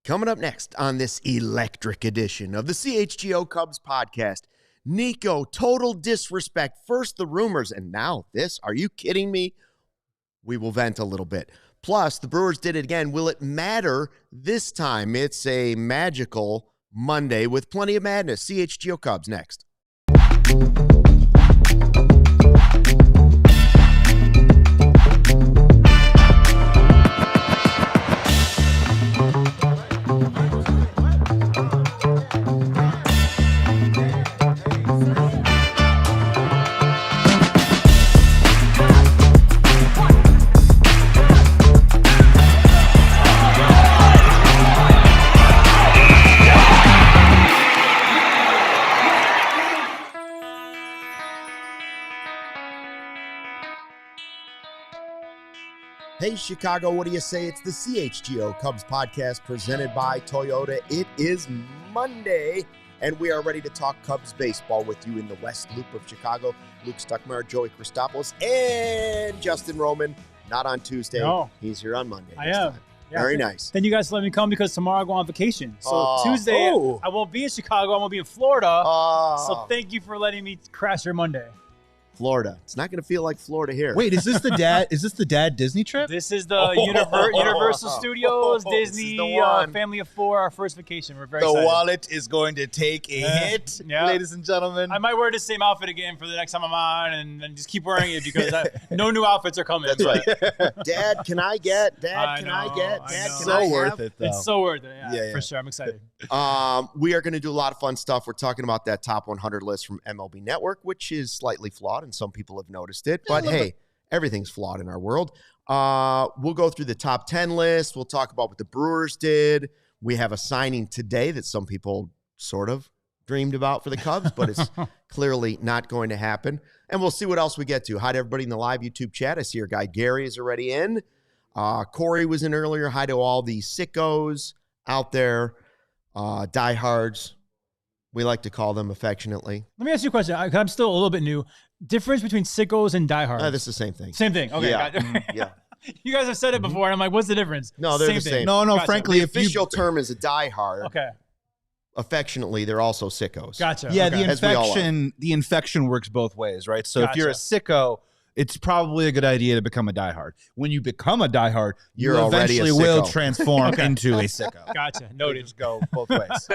Coming up next on this electric edition of the CHGO Cubs podcast, Nico, total disrespect. First the rumors, and now this. Are you kidding me? We will vent a little bit. Plus, the Brewers did it again. Will it matter this time? It's a magical Monday with plenty of madness. CHGO Cubs next. Hey, Chicago, what do you say? It's the CHGO Cubs podcast presented by Toyota. It is Monday, and we are ready to talk Cubs baseball with you in the West Loop of Chicago. Luke Stuckmeyer, Joey Christopoulos, and Justin Roman. Not on Tuesday. No. He's here on Monday. I am. Yeah, very nice. Then you guys let me come because tomorrow I go on vacation. So Tuesday, I won't be in Chicago. I won't be in Florida. So thank you for letting me crash your Monday. Florida. It's not going to feel like Florida here. Wait, is this the dad? Is this the dad Disney trip? This is the Universal Studios Disney family of four. Our first vacation. We're very excited. The wallet is going to take a hit, ladies and gentlemen. I might wear the same outfit again for the next time I'm on, and just keep wearing it because no new outfits are coming. That's right. Dad, can I get? Dad, can I get? Dad, can I have? Worth it, though. It's so worth it. Yeah, for sure. I'm excited. We are going to do a lot of fun stuff. We're talking about that top 100 list from MLB Network, which is slightly flawed, and some people have noticed it. But hey, everything's flawed in our world. We'll go through the top 10 list. We'll talk about what the Brewers did. We have a signing today that some people sort of dreamed about for the Cubs, but it's clearly not going to happen. And we'll see what else we get to. Hi to everybody in the live YouTube chat. I see your guy Gary is already in. Corey was in earlier. Hi to all the sickos out there, diehards. We like to call them affectionately. Let me ask you a question. I'm still a little bit new. Difference between sickos and diehards? This is the same thing. Same thing. Okay. Yeah. Yeah. You guys have said it before, and I'm like, what's the difference? No, they're the same. No, Gotcha. frankly, the official term is a diehard. Okay. Affectionately, they're also sickos. Gotcha. Yeah, okay. the infection works both ways, right? So if you're a sicko, it's probably a good idea to become a diehard. When you become a diehard, you eventually will transform into a sicko. Gotcha. Noted. Just go both ways.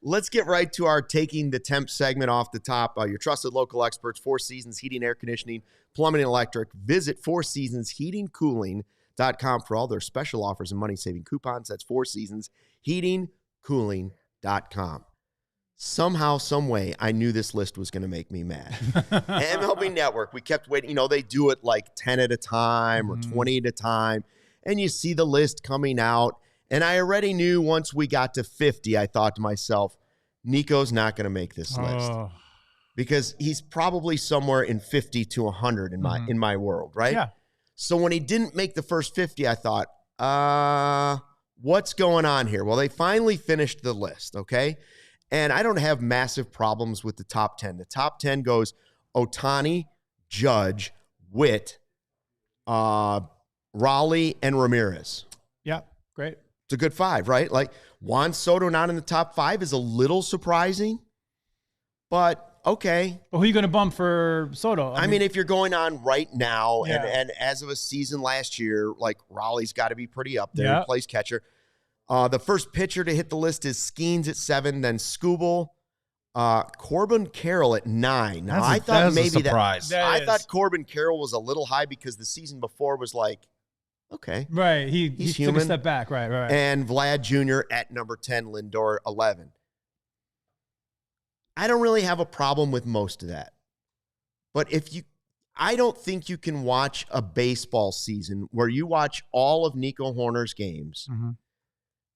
Let's get right to our Taking the Temp segment off the top. Your trusted local experts, Four Seasons Heating, Air Conditioning, Plumbing, and Electric. Visit fourseasonsheatingcooling.com for all their special offers and money-saving coupons. That's fourseasonsheatingcooling.com. Somehow, some way, I knew this list was going to make me mad. MLB Network, we kept waiting. You know, they do it like 10 at a time or 20 at a time, and you see the list coming out. And I already knew once we got to 50, I thought to myself, Nico's not going to make this list because he's probably somewhere in 50 to 100 in my world, right? Yeah. So when he didn't make the first 50, I thought, what's going on here? Well, they finally finished the list, okay? And I don't have massive problems with the top 10. The top 10 goes Ohtani, Judge, Witt, Raleigh, and Ramirez. Yeah, great. It's a good five, right? Like Juan Soto not in the top 5 is a little surprising, but okay. But who are you going to bump for Soto? I mean, if you're going on right now and as of a season last year, like Raleigh's got to be pretty up there. He plays catcher. The first pitcher to hit the list is Skeens at 7, then Skubal, Corbin Carroll at 9. Now, I thought maybe I thought Corbin Carroll was a little high because the season before was like, okay. Right. He took a step back. Right. And Vlad Jr. at number 10, Lindor 11. I don't really have a problem with most of that. But I don't think you can watch a baseball season where you watch all of Nico Hoerner's games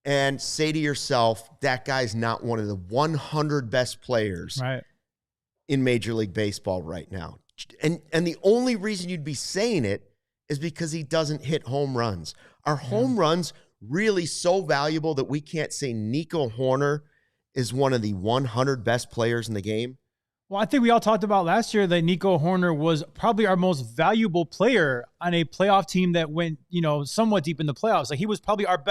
and say to yourself, that guy's not one of the 100 best players in Major League Baseball right now. And the only reason you'd be saying it is because he doesn't hit home runs. Are home runs really so valuable that we can't say Nico Hoerner is one of the 100 best players in the game? Well, I think we all talked about last year that Nico Hoerner was probably our most valuable player on a playoff team that went, somewhat deep in the playoffs. Like he was probably our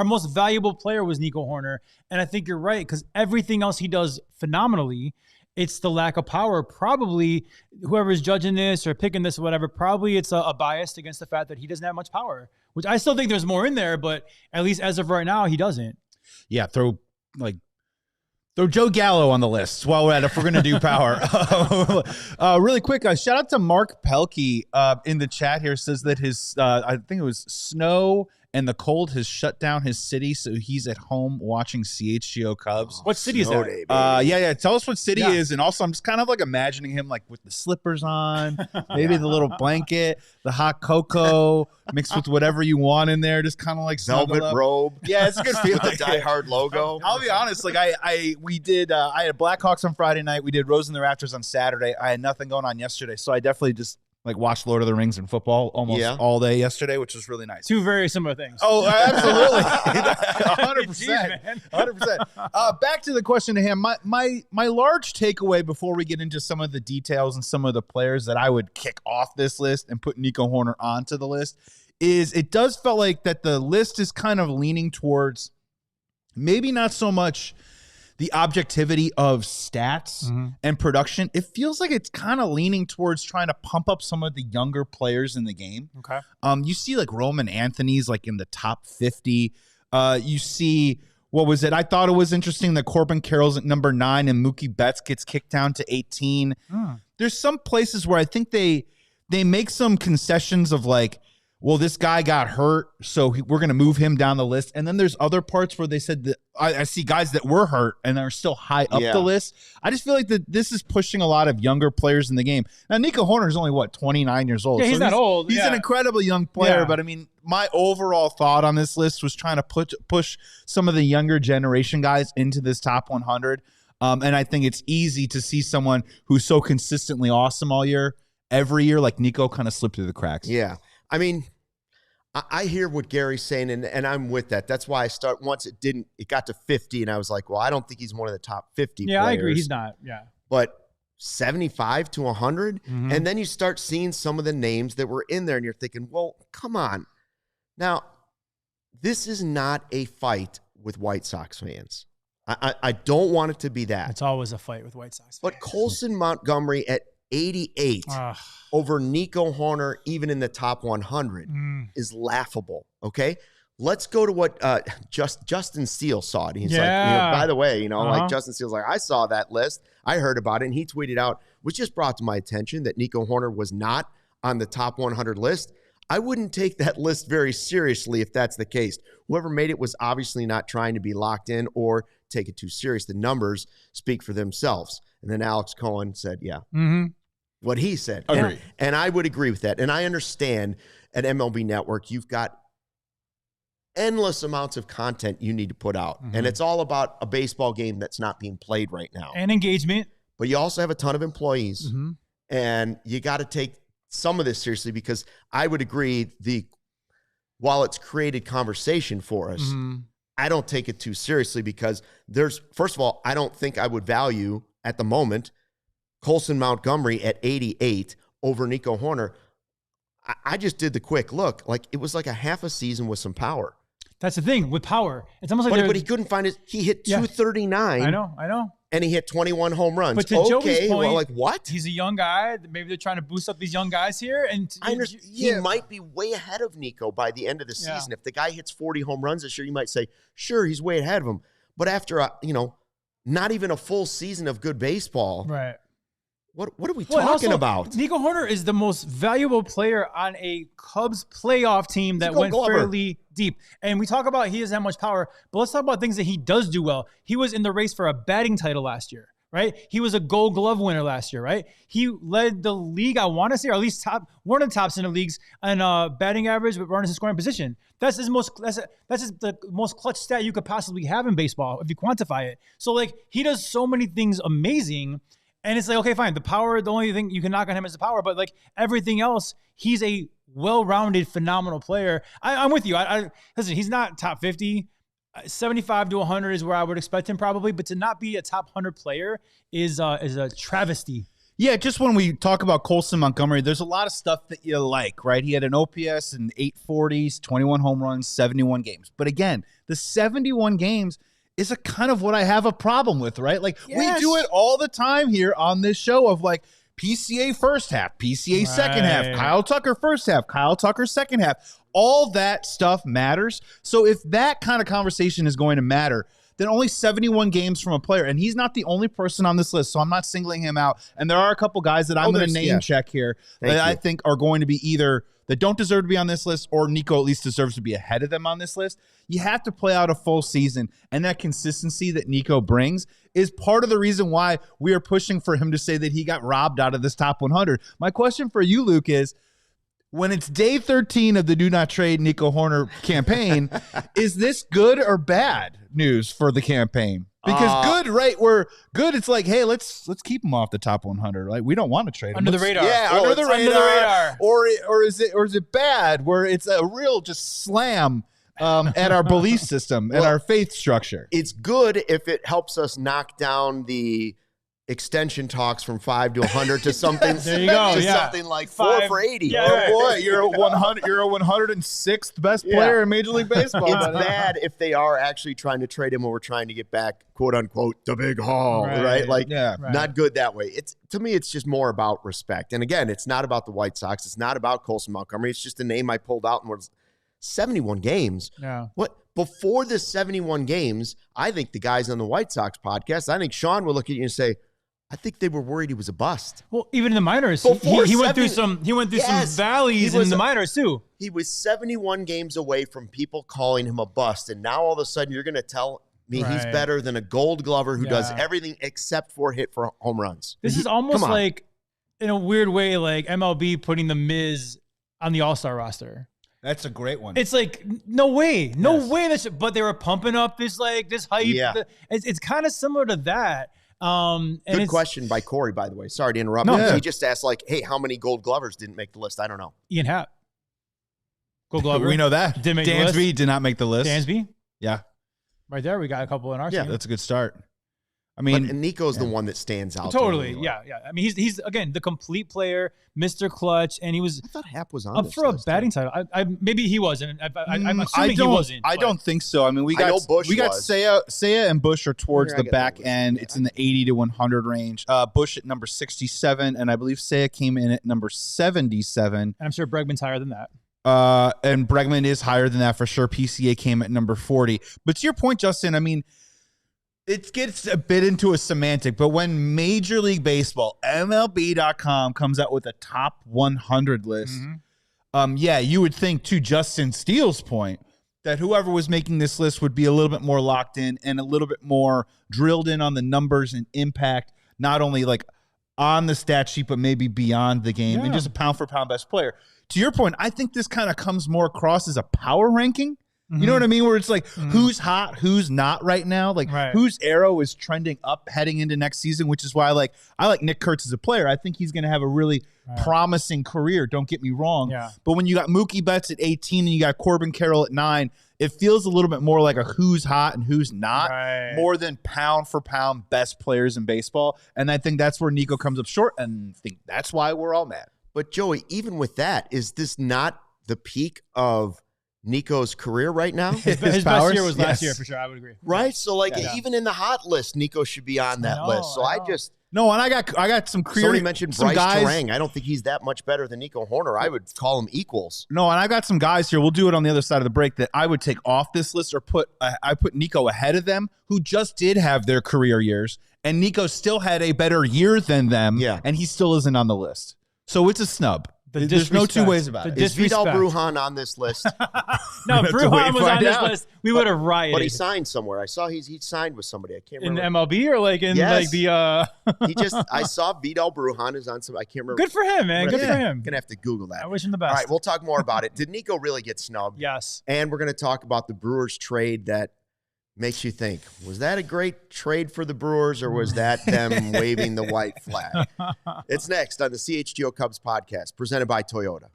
most valuable player was Nico Hoerner. And I think you're right, because everything else he does phenomenally. It's the lack of power. Probably whoever's judging this or picking this or whatever, probably it's a bias against the fact that he doesn't have much power, which I still think there's more in there, but at least as of right now, he doesn't. Yeah, throw Joe Gallo on the list while we're at it if we're going to do power. Really quick, shout out to Mark Pelkey in the chat here. Says that his, I think it was snow and the cold has shut down his city, so he's at home watching CHGO Cubs. What city is that? Yeah. Tell us what city is. And also, I'm just kind of like imagining him like with the slippers on, maybe the little blanket, the hot cocoa mixed with whatever you want in there, just kind of like velvet robe. Yeah, it's a good feeling. With the Die Hard logo. I'll be honest, like I had Blackhawks on Friday night. We did Rose in the Rafters on Saturday. I had nothing going on yesterday, so I definitely just like watched Lord of the Rings and football almost all day yesterday, which was really nice. Two very similar things. Oh, absolutely. 100%. 100%. Back to the question to him. My large takeaway before we get into some of the details and some of the players that I would kick off this list and put Nico Hoerner onto the list is it does feel like that the list is kind of leaning towards maybe not so much the objectivity of stats and production. It feels like it's kind of leaning towards trying to pump up some of the younger players in the game. Okay. You see like Roman Anthony's like in the top 50. You see, what was it? I thought it was interesting that Corbin Carroll's at number 9 and Mookie Betts gets kicked down to 18. There's some places where I think they make some concessions of like, well, this guy got hurt, so we're going to move him down the list. And then there's other parts where they said that I see guys that were hurt and are still high up the list. I just feel like that this is pushing a lot of younger players in the game. Now, Nico Hoerner is only, 29 years old? Yeah, he's not old. He's an incredibly young player, but I mean, my overall thought on this list was trying to push some of the younger generation guys into this top 100. And I think it's easy to see someone who's so consistently awesome every year, like Nico, kind of slip through the cracks. Yeah. I mean, I hear what Gary's saying, and I'm with that. That's why once it got to 50, and I was like, well, I don't think he's one of the top 50 players. I agree. He's not, But 75 to 100, and then you start seeing some of the names that were in there, and you're thinking, well, come on. Now, this is not a fight with White Sox fans. I don't want it to be that. It's always a fight with White Sox fans. But Colson Montgomery at 88 over Nico Hoerner, even in the top 100, is laughable. Okay, let's go to what Justin Steele saw it. He's like, by the way, like Justin Steele's like, I saw that list, I heard about it, and he tweeted out, which just brought to my attention that Nico Hoerner was not on the top 100 list. I wouldn't take that list very seriously if that's the case. Whoever made it was obviously not trying to be locked in or take it too serious. The numbers speak for themselves. And then Alex Cohen said, what he said. And I would agree with that. And I understand at MLB Network, you've got endless amounts of content you need to put out. And it's all about a baseball game that's not being played right now. And engagement. But you also have a ton of employees. And you got to take some of this seriously, because I would agree, while it's created conversation for us, I don't take it too seriously, because first of all, I don't think I would value at the moment Colson Montgomery at 88 over Nico Hoerner. I just did the quick look. Like, it was like a half a season with some power. That's the thing with power. It's almost like but he couldn't find it. He hit 239. I know. And he hit 21 home runs. But to Joey's point, well, like, what? He's a young guy. Maybe they're trying to boost up these young guys here. And I understand. He might be way ahead of Nico by the end of the season. If the guy hits 40 home runs this year, you might say, sure, he's way ahead of him. But after not even a full season of good baseball, right? What are we talking about? Nico Hoerner is the most valuable player on a Cubs playoff team that went fairly deep. And we talk about he doesn't have much power, but let's talk about things that he does do well. He was in the race for a batting title last year, right? He was a Gold Glove winner last year, right? He led the league, I want to say, or at least one of the tops in the leagues on batting average with runners in scoring position. That's the most clutch stat you could possibly have in baseball if you quantify it. So, like, he does so many things amazing. And it's like, okay, fine. The power, the only thing you can knock on him is the power. But, like, everything else, he's a well-rounded, phenomenal player. I'm with you. Listen, he's not top 50. 75 to 100 is where I would expect him probably, but to not be a top 100 player is a travesty. Yeah, just when we talk about Colson Montgomery, there's a lot of stuff that you like, right? He had an OPS in 840s, 21 home runs, 71 games. But again, the 71 games is a kind of what I have a problem with, right? Like, we do it all the time here on this show of like PCA first half, PCA second half, Kyle Tucker first half, Kyle Tucker second half. All that stuff matters. So if that kind of conversation is going to matter, then only 71 games from a player. And he's not the only person on this list, so I'm not singling him out. And there are a couple guys that I'm going to name check here that I think are going to be either that don't deserve to be on this list or Nico at least deserves to be ahead of them on this list. You have to play out a full season, and that consistency that Nico brings is part of the reason why we are pushing for him to say that he got robbed out of this top 100. My question for you, Luke, is when it's day 13 of the Do Not Trade Nico Hoerner campaign, is this good or bad news for the campaign? Because good, right? We're good. It's like, hey, let's keep him off the top 100. Like, we don't want to trade him under the radar. Yeah, under the radar. Or is it bad where it's a real just slam at our belief system and our faith structure? It's good if it helps us knock down the extension talks from 5 to 100 to something. There you go. Something like 4 for 80. Yeah, oh boy, you're a 100. You're a 106th best player in Major League Baseball. It's bad if they are actually trying to trade him, or we're trying to get back, quote unquote, the big haul, right? Like, not good that way. It's, to me, it's just more about respect. And again, it's not about the White Sox. It's not about Colson Montgomery. It's just a name I pulled out and was 71 games. Yeah. What? Before the 71 games, I think the guys on the White Sox podcast, I think Sean will look at you and say, I think they were worried he was a bust. Well, even in the minors, he went through some valleys in the minors too. He was 71 games away from people calling him a bust, and now all of a sudden you're going to tell me he's better than a Gold Glover who does everything except for hit for home runs. This is almost like, in a weird way, like MLB putting the Miz on the All-Star roster. That's a great one. It's like, no way. But they were pumping up this hype. Yeah. It's kind of similar to that. Good question by Corey, by the way. Sorry to interrupt. He just asked, like, hey, how many Gold Glovers didn't make the list? I don't know. Ian Happ. Gold Glover. We know that. Didn't make the list. Dansby did not make the list. Dansby? Yeah. Right there, we got a couple in our team. That's a good start. I mean, but Nico's the one that stands out. Totally. Yeah. I mean, he's again the complete player, Mr. Clutch, and he was. I thought Happ was on up for a batting title. Maybe he wasn't. I'm assuming he wasn't. I don't think so. I mean, we got Seiya and Bush are towards the back end. It's in the 80 to 100 range. Bush at number 67, and I believe Seiya came in at number 77. And I'm sure Bregman's higher than that. And Bregman is higher than that for sure. PCA came at number 40. But to your point, Justin, I mean, it gets a bit into a semantic, but when Major League Baseball, MLB.com, comes out with a top 100 list, you would think, to Justin Steele's point, that whoever was making this list would be a little bit more locked in and a little bit more drilled in on the numbers and impact, not only like on the stat sheet, but maybe beyond the game and just a pound-for-pound best player. To your point, I think this kind of comes more across as a power ranking. You know what I mean? Where it's like, who's hot, who's not right now? Like, whose arrow is trending up heading into next season, which is why I like Nick Kurtz as a player. I think he's going to have a really promising career. Don't get me wrong. Yeah. But when you got Mookie Betts at 18 and you got Corbin Carroll at 9, it feels a little bit more like a who's hot and who's not, more than pound for pound best players in baseball. And I think that's where Nico comes up short, and I think that's why we're all mad. But Joey, even with that, is this not the peak of Nico's career right now? His best year was last year, for sure. I would agree. Right? So, even in the hot list, Nico should be on that list. So No, and I got some career. Somebody mentioned Bryce Terang. I don't think he's that much better than Nico Hoerner. I would call him equals. No, and I got some guys here. We'll do it on the other side of the break that I would take off this list, or I put Nico ahead of them, who just did have their career years, and Nico still had a better year than them, and he still isn't on the list. So it's a snub. There's no two ways about it. Is Vidal Brujan on this list? No, Brujan was on this list. We would have rioted. But he signed somewhere. I saw he signed with somebody. I can't remember. In the MLB or like in like the I saw Vidal Brujan is on some. I can't remember. Good for him, man. Good for him. Gonna have to Google that. I wish him the best. All right, we'll talk more about it. Did Nico really get snubbed? Yes. And we're gonna talk about the Brewers trade that makes you think, was that a great trade for the Brewers, or was that them waving the white flag? It's next on the CHGO Cubs podcast, presented by Toyota.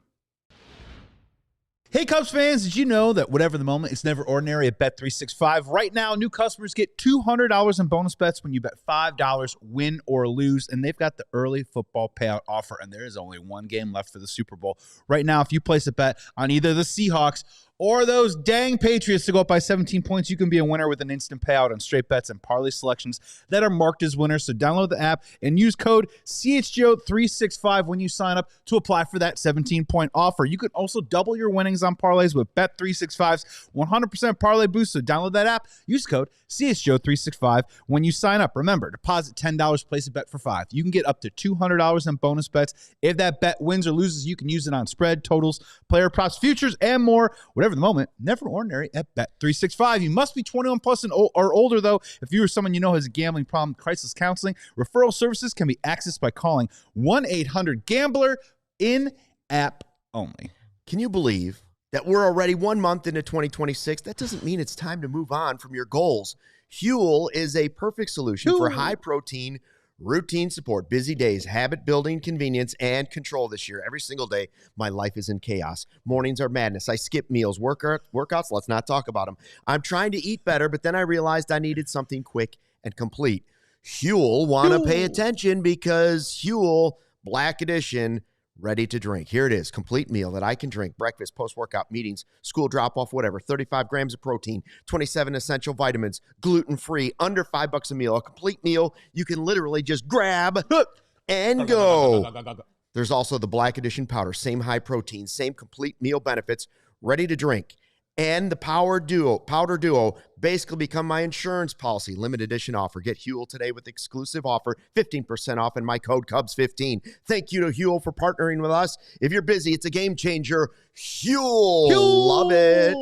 Hey, Cubs fans, did you know that whatever the moment, it's never ordinary at Bet365? Right now, new customers get $200 in bonus bets when you bet $5, win or lose, and they've got the early football payout offer, and there is only one game left for the Super Bowl. Right now, if you place a bet on either the Seahawks or those dang Patriots to go up by 17 points, you can be a winner with an instant payout on straight bets and parlay selections that are marked as winners. So download the app and use code CHGO365 when you sign up to apply for that 17-point offer. You can also double your winnings on parlays with Bet365's 100% parlay boost. So download that app, use code CHGO365 when you sign up. Remember, deposit $10, place a bet for $5. You can get up to $200 in bonus bets. If that bet wins or loses, you can use it on spread, totals, player props, futures, and more. Whatever the moment, never ordinary at Bet365. You must be 21 plus or older, though. If you or someone you know has a gambling problem, crisis counseling, referral services can be accessed by calling 1-800-GAMBLER in-app only. Can you believe that we're already 1 month into 2026? That doesn't mean it's time to move on from your goals. Huel is a perfect solution for high-protein, routine support, busy days, habit building, convenience, and control this year. Every single day, my life is in chaos. Mornings are madness. I skip meals, workouts. Let's not talk about them. I'm trying to eat better, but then I realized I needed something quick and complete. Huel want to pay attention because Huel Black Edition, ready to drink. Here it is, complete meal that I can drink. Breakfast, post-workout, meetings, school drop-off, whatever. 35 grams of protein, 27 essential vitamins, gluten-free, under $5 a meal. A complete meal you can literally just grab and go. There's also the Black Edition powder. Same high protein, same complete meal benefits, ready to drink. And the powder duo basically become my insurance policy. Limited edition offer. Get Huel today with exclusive offer, 15% off, and my code Cubs15. Thank you to Huel for partnering with us. If you're busy, it's a game changer. Huel. Love it.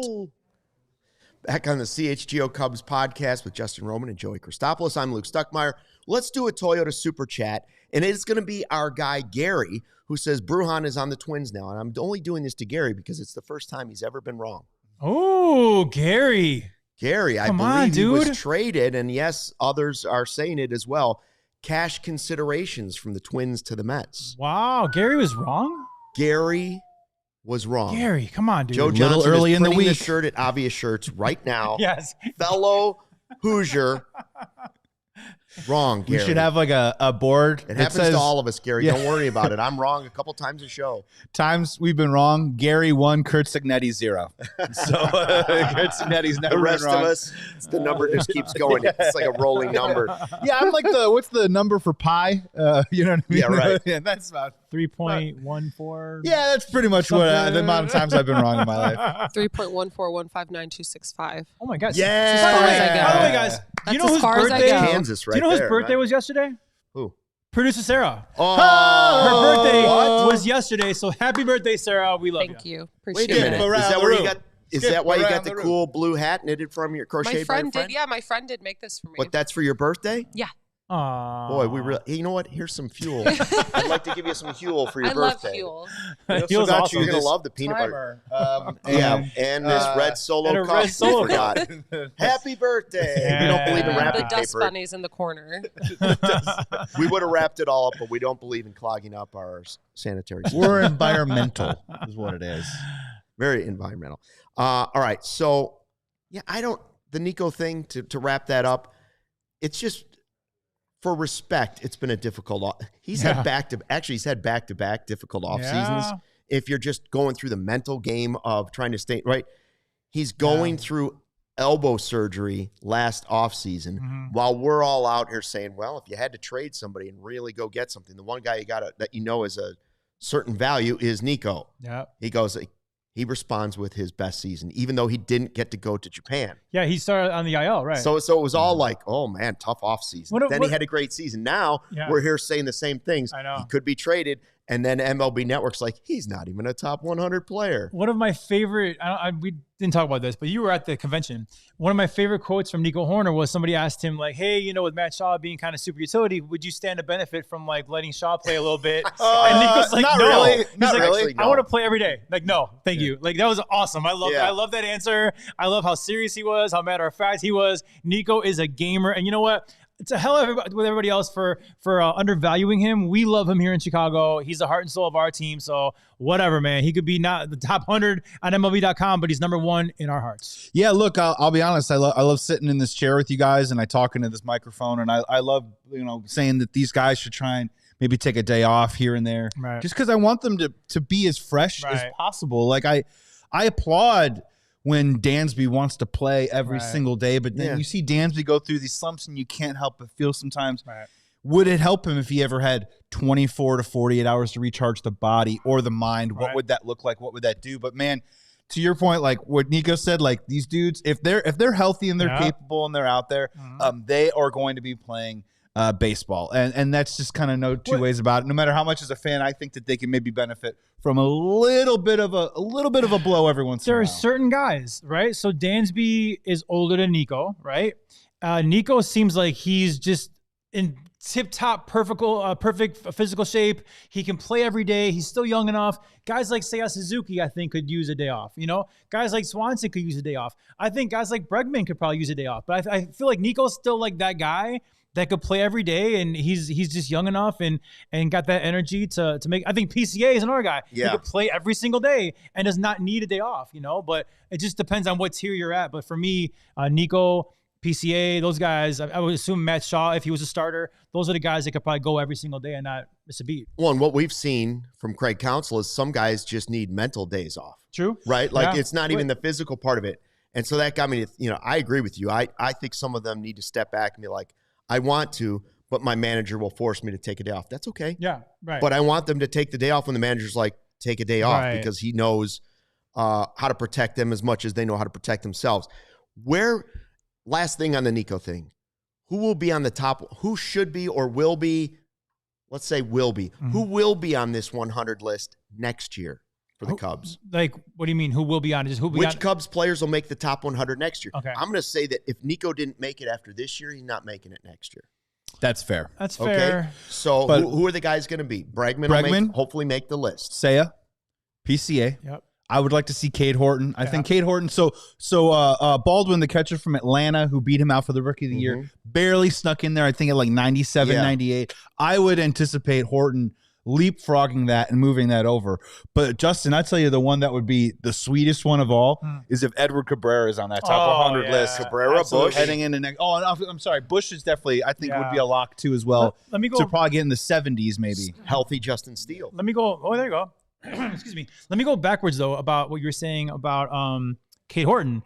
Back on the CHGO Cubs podcast with Justin Roman and Joey Christopoulos. I'm Luke Stuckmeyer. Let's do a Toyota Super Chat, and it's going to be our guy Gary, who says Brujan is on the Twins now. And I'm only doing this to Gary because it's the first time he's ever been wrong. Oh, Gary. I believe he was traded, and yes, others are saying it as well. Cash considerations from the Twins to the Mets. Wow, Gary was wrong? Gary was wrong. Gary, come on, dude. Joe Johnson early is printing the shirt at Obvious Shirts right now. Yes. Fellow Hoosier. Wrong, Gary. We should have like a board. It happens to all of us, Gary. Yeah. Don't worry about it. I'm wrong a couple times a show. Times we've been wrong. Gary 1, Kurt Signetti 0. So Kurt Signetti's never the rest been wrong. Of us, the number just keeps going. It's like a rolling number. Yeah, I'm like what's the number for pi? You know what I mean? Yeah, right. Yeah, that's about 3.14. Yeah, that's pretty much what the amount of times I've been wrong in my life. 3.14159.265. Oh my God. Yeah. By the way, guys, do you know whose birthday? Kansas, right? Do you know whose there, birthday right? was yesterday? Who? Producer Sarah. Oh, her birthday was yesterday. So happy birthday, Sarah. We love you. Thank you. Wait Appreciate a minute. it. Is that where you got? Is that why you got the cool blue hat knitted from your crochet? My friend did. Yeah, my friend did make this for me. But that's for your birthday? Yeah. Aww. Boy, we really. Hey, you know what? Here's some fuel. I'd like to give you some Huel for your birthday. I love Huel. Huel's awesome. You're gonna love the peanut butter. And this red solo cup. red solo forgot. Happy birthday! Yeah. We don't believe in wrapping The dust paper. bunnies in the corner. We would have wrapped it all up, but we don't believe in clogging up our sanitary system. We're environmental, is what it is. Very environmental. All right, so yeah, the Nico thing to wrap that up. It's just. For respect, it's been a difficult. He's had back-to-back difficult off seasons. If you're just going through the mental game of trying to stay right, he's going through elbow surgery last off season while we're all out here saying, well, if you had to trade somebody and really go get something, the one guy that you know is a certain value is Nico. Yeah, he responds with his best season, even though he didn't get to go to Japan. Yeah, he started on the IL, right? So it was all like, oh man, tough off season. Then he had a great season. Now we're here saying the same things. I know. He could be traded, and then MLB Network's like, he's not even a top 100 player. One of my favorite, we didn't talk about this, but you were at the convention. One of my favorite quotes from Nico Hoerner was somebody asked him like, hey, with Matt Shaw being kind of super utility, would you stand to benefit from like letting Shaw play a little bit? And Nico's like, not no. really. He's not like, really. I want to play every day. Like, no, thank you. Like, that was awesome. I love that answer. I love how serious he was, how matter of fact he was. Nico is a gamer. And you know what? it's a hell of with everybody else for undervaluing him. We love him here in Chicago. He's the heart and soul of our team. So whatever, man. He could be not the top 100 on MLB.com, but he's number 1 in our hearts. Yeah, look, I'll be honest. I love sitting in this chair with you guys, and I talk into this microphone, and I love saying that these guys should try and maybe take a day off here and there, right, just because I want them to be as fresh right, as possible. Like I applaud when Dansby wants to play every right, single day, but then you see Dansby go through these slumps, and you can't help but feel sometimes, right, would it help him if he ever had 24 to 48 hours to recharge the body or the mind? Right. What would that look like? What would that do? But man, to your point, like what Nico said, like these dudes, if they're healthy and they're capable and they're out there, they are going to be playing baseball, and that's just kind of no two ways about it. No matter how much as a fan, I think that they can maybe benefit from a little bit of a blow every once in a while. There are certain guys, right? So Dansby is older than Nico, right? Nico seems like he's just in tip-top perfect physical shape. He can play every day. He's still young enough. Guys like Seiya Suzuki, I think, could use a day off. Guys like Swanson could use a day off. I think guys like Bregman could probably use a day off. But I feel like Nico's still like that guy that could play every day, and he's just young enough and got that energy to make. I think PCA is another guy. Yeah. He could play every single day and does not need a day off, but it just depends on what tier you're at. But for me, Nico, PCA, those guys, I would assume Matt Shaw, if he was a starter, those are the guys that could probably go every single day and not miss a beat. Well, and what we've seen from Craig Counsell is some guys just need mental days off. True. Right? Like it's not even the physical part of it. And so that got me to, I agree with you. I think some of them need to step back and be like, I want to, but my manager will force me to take a day off. That's okay. Yeah, right. But I want them to take the day off when the manager's like, take a day off, because he knows how to protect them as much as they know how to protect themselves. Last thing on the Nico thing, who will be on the top? Who should be or will be? Let's say will be. Mm-hmm. Who will be on this 100 list next year for the Cubs? Like, what do you mean? Who will be on it? Which Cubs players will make the top 100 next year? Okay. I'm going to say that if Nico didn't make it after this year, he's not making it next year. That's fair. That's fair. Okay? So who are the guys going to be? Bregman will hopefully make the list. Seiya, PCA. Yep. I would like to see Cade Horton. I think Cade Horton. So Baldwin, the catcher from Atlanta, who beat him out for the Rookie of the Year, barely snuck in there. I think at like 97, 98. I would anticipate Horton leapfrogging that and moving that over. But Justin, I tell you, the one that would be the sweetest one of all is if Edward Cabrera is on that top 100 list. Cabrera, Bush, heading into next. Oh, I'm sorry. Bush is definitely, I think, would be a lock too as well. Let me go. To probably get in the 70s, maybe. Healthy Justin Steele. Let me go. Oh, there you go. Excuse me. Let me go backwards though about what you were saying about Cade Horton.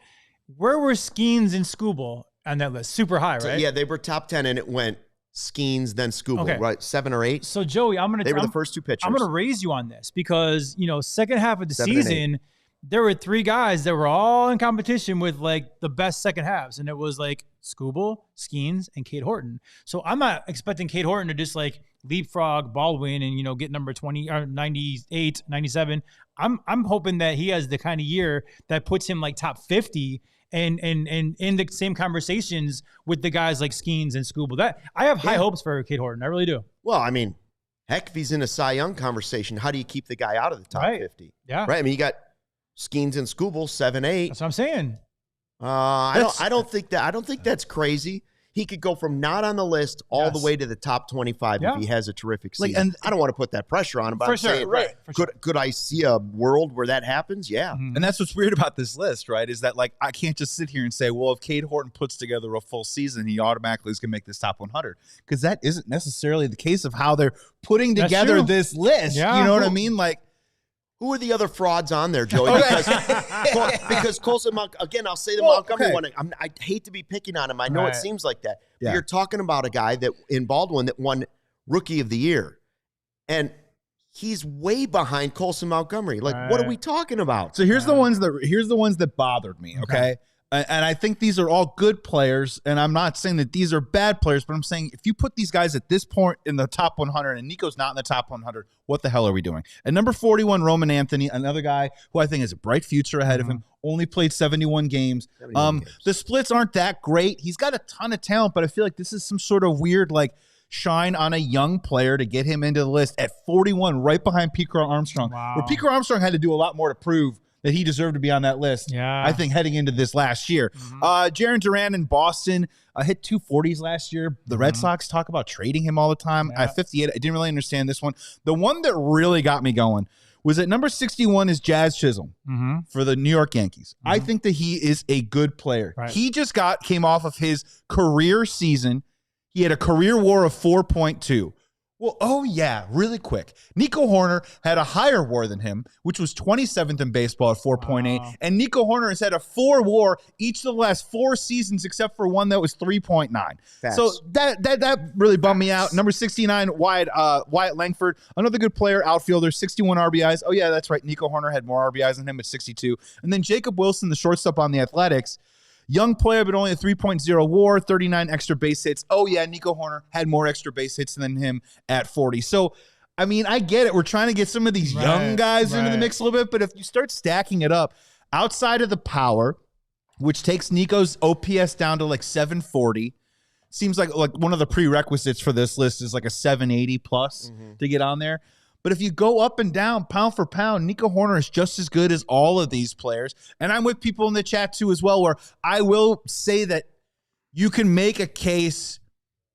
Where were Skeens and Skubal on that list? Super high, right? So, they were top 10, and it went Skeens, then Skubal, right? 7 or 8. So Joey, they were the first two pitchers. I'm gonna raise you on this because second half of the season, there were 3 guys that were all in competition with like the best second halves, and it was like Skubal, Skeens, and Cade Horton. So I'm not expecting Cade Horton to just like leapfrog Baldwin and get number 20 or 98, 97. I'm hoping that he has the kind of year that puts him like top 50 and in the same conversations with the guys like Skeens and Skubal. That I have high hopes for Cade Horton. I really do. Well, I mean, heck, if he's in a Cy Young conversation, how do you keep the guy out of the top 50? Yeah. Right. I mean, you got Skeens and Skubal 7, 8. That's what I'm saying. I don't think that's crazy. He could go from not on the list all the way to the top 25 if he has a terrific season. And I don't want to put that pressure on him, but I'm saying, could I see a world where that happens? Yeah. Mm-hmm. And that's what's weird about this list, right? Is that like I can't just sit here and say, well, if Cade Horton puts together a full season, he automatically is going to make this top 100, because that isn't necessarily the case of how they're putting together this list. Yeah. You know what I mean? Like, who are the other frauds on there, Joey? Because Colson, again, I'll say the Montgomery one. I hate to be picking on him. I know it seems like that. Yeah. But you're talking about a guy that in Baldwin that won Rookie of the Year, and he's way behind Colson Montgomery. Like, what are we talking about? So here's the ones that bothered me. Okay. And I think these are all good players, and I'm not saying that these are bad players, but I'm saying if you put these guys at this point in the top 100 and Nico's not in the top 100, what the hell are we doing? At number 41, Roman Anthony, another guy who I think has a bright future ahead of him, only played 71 games. The splits aren't that great. He's got a ton of talent, but I feel like this is some sort of weird shine on a young player to get him into the list at 41, right behind Pete Crow Armstrong, where Pete Crow Armstrong had to do a lot more to prove that he deserved to be on that list. Yeah. I think heading into this last year. Jarren Duran in Boston hit 240s last year. The Red Sox talk about trading him all the time. At 58, I didn't really understand this one. The one that really got me going was at number 61 is Jazz Chisholm for the New York Yankees. I think that he is a good player. Right. He just came off of his career season. He had a career WAR of 4.2. Well, really quick. Nico Hoerner had a higher WAR than him, which was 27th in baseball at 4.8. Wow. And Nico Hoerner has had a 4 WAR each of the last 4 seasons, except for one that was 3.9. So that really bummed me out. Number 69, Wyatt Langford, another good player, outfielder, 61 RBIs. Oh, yeah, that's right. Nico Hoerner had more RBIs than him at 62. And then Jacob Wilson, the shortstop on the Athletics, young player, but only a 3.0 WAR, 39 extra base hits. Oh, yeah, Nico Hoerner had more extra base hits than him at 40. So, I mean, I get it. We're trying to get some of these young guys into the mix a little bit, but if you start stacking it up, outside of the power, which takes Nico's OPS down to like 740, seems like one of the prerequisites for this list is like a 780 plus to get on there. But if you go up and down, pound for pound, Nico Hoerner is just as good as all of these players. And I'm with people in the chat too as well, where I will say that you can make a case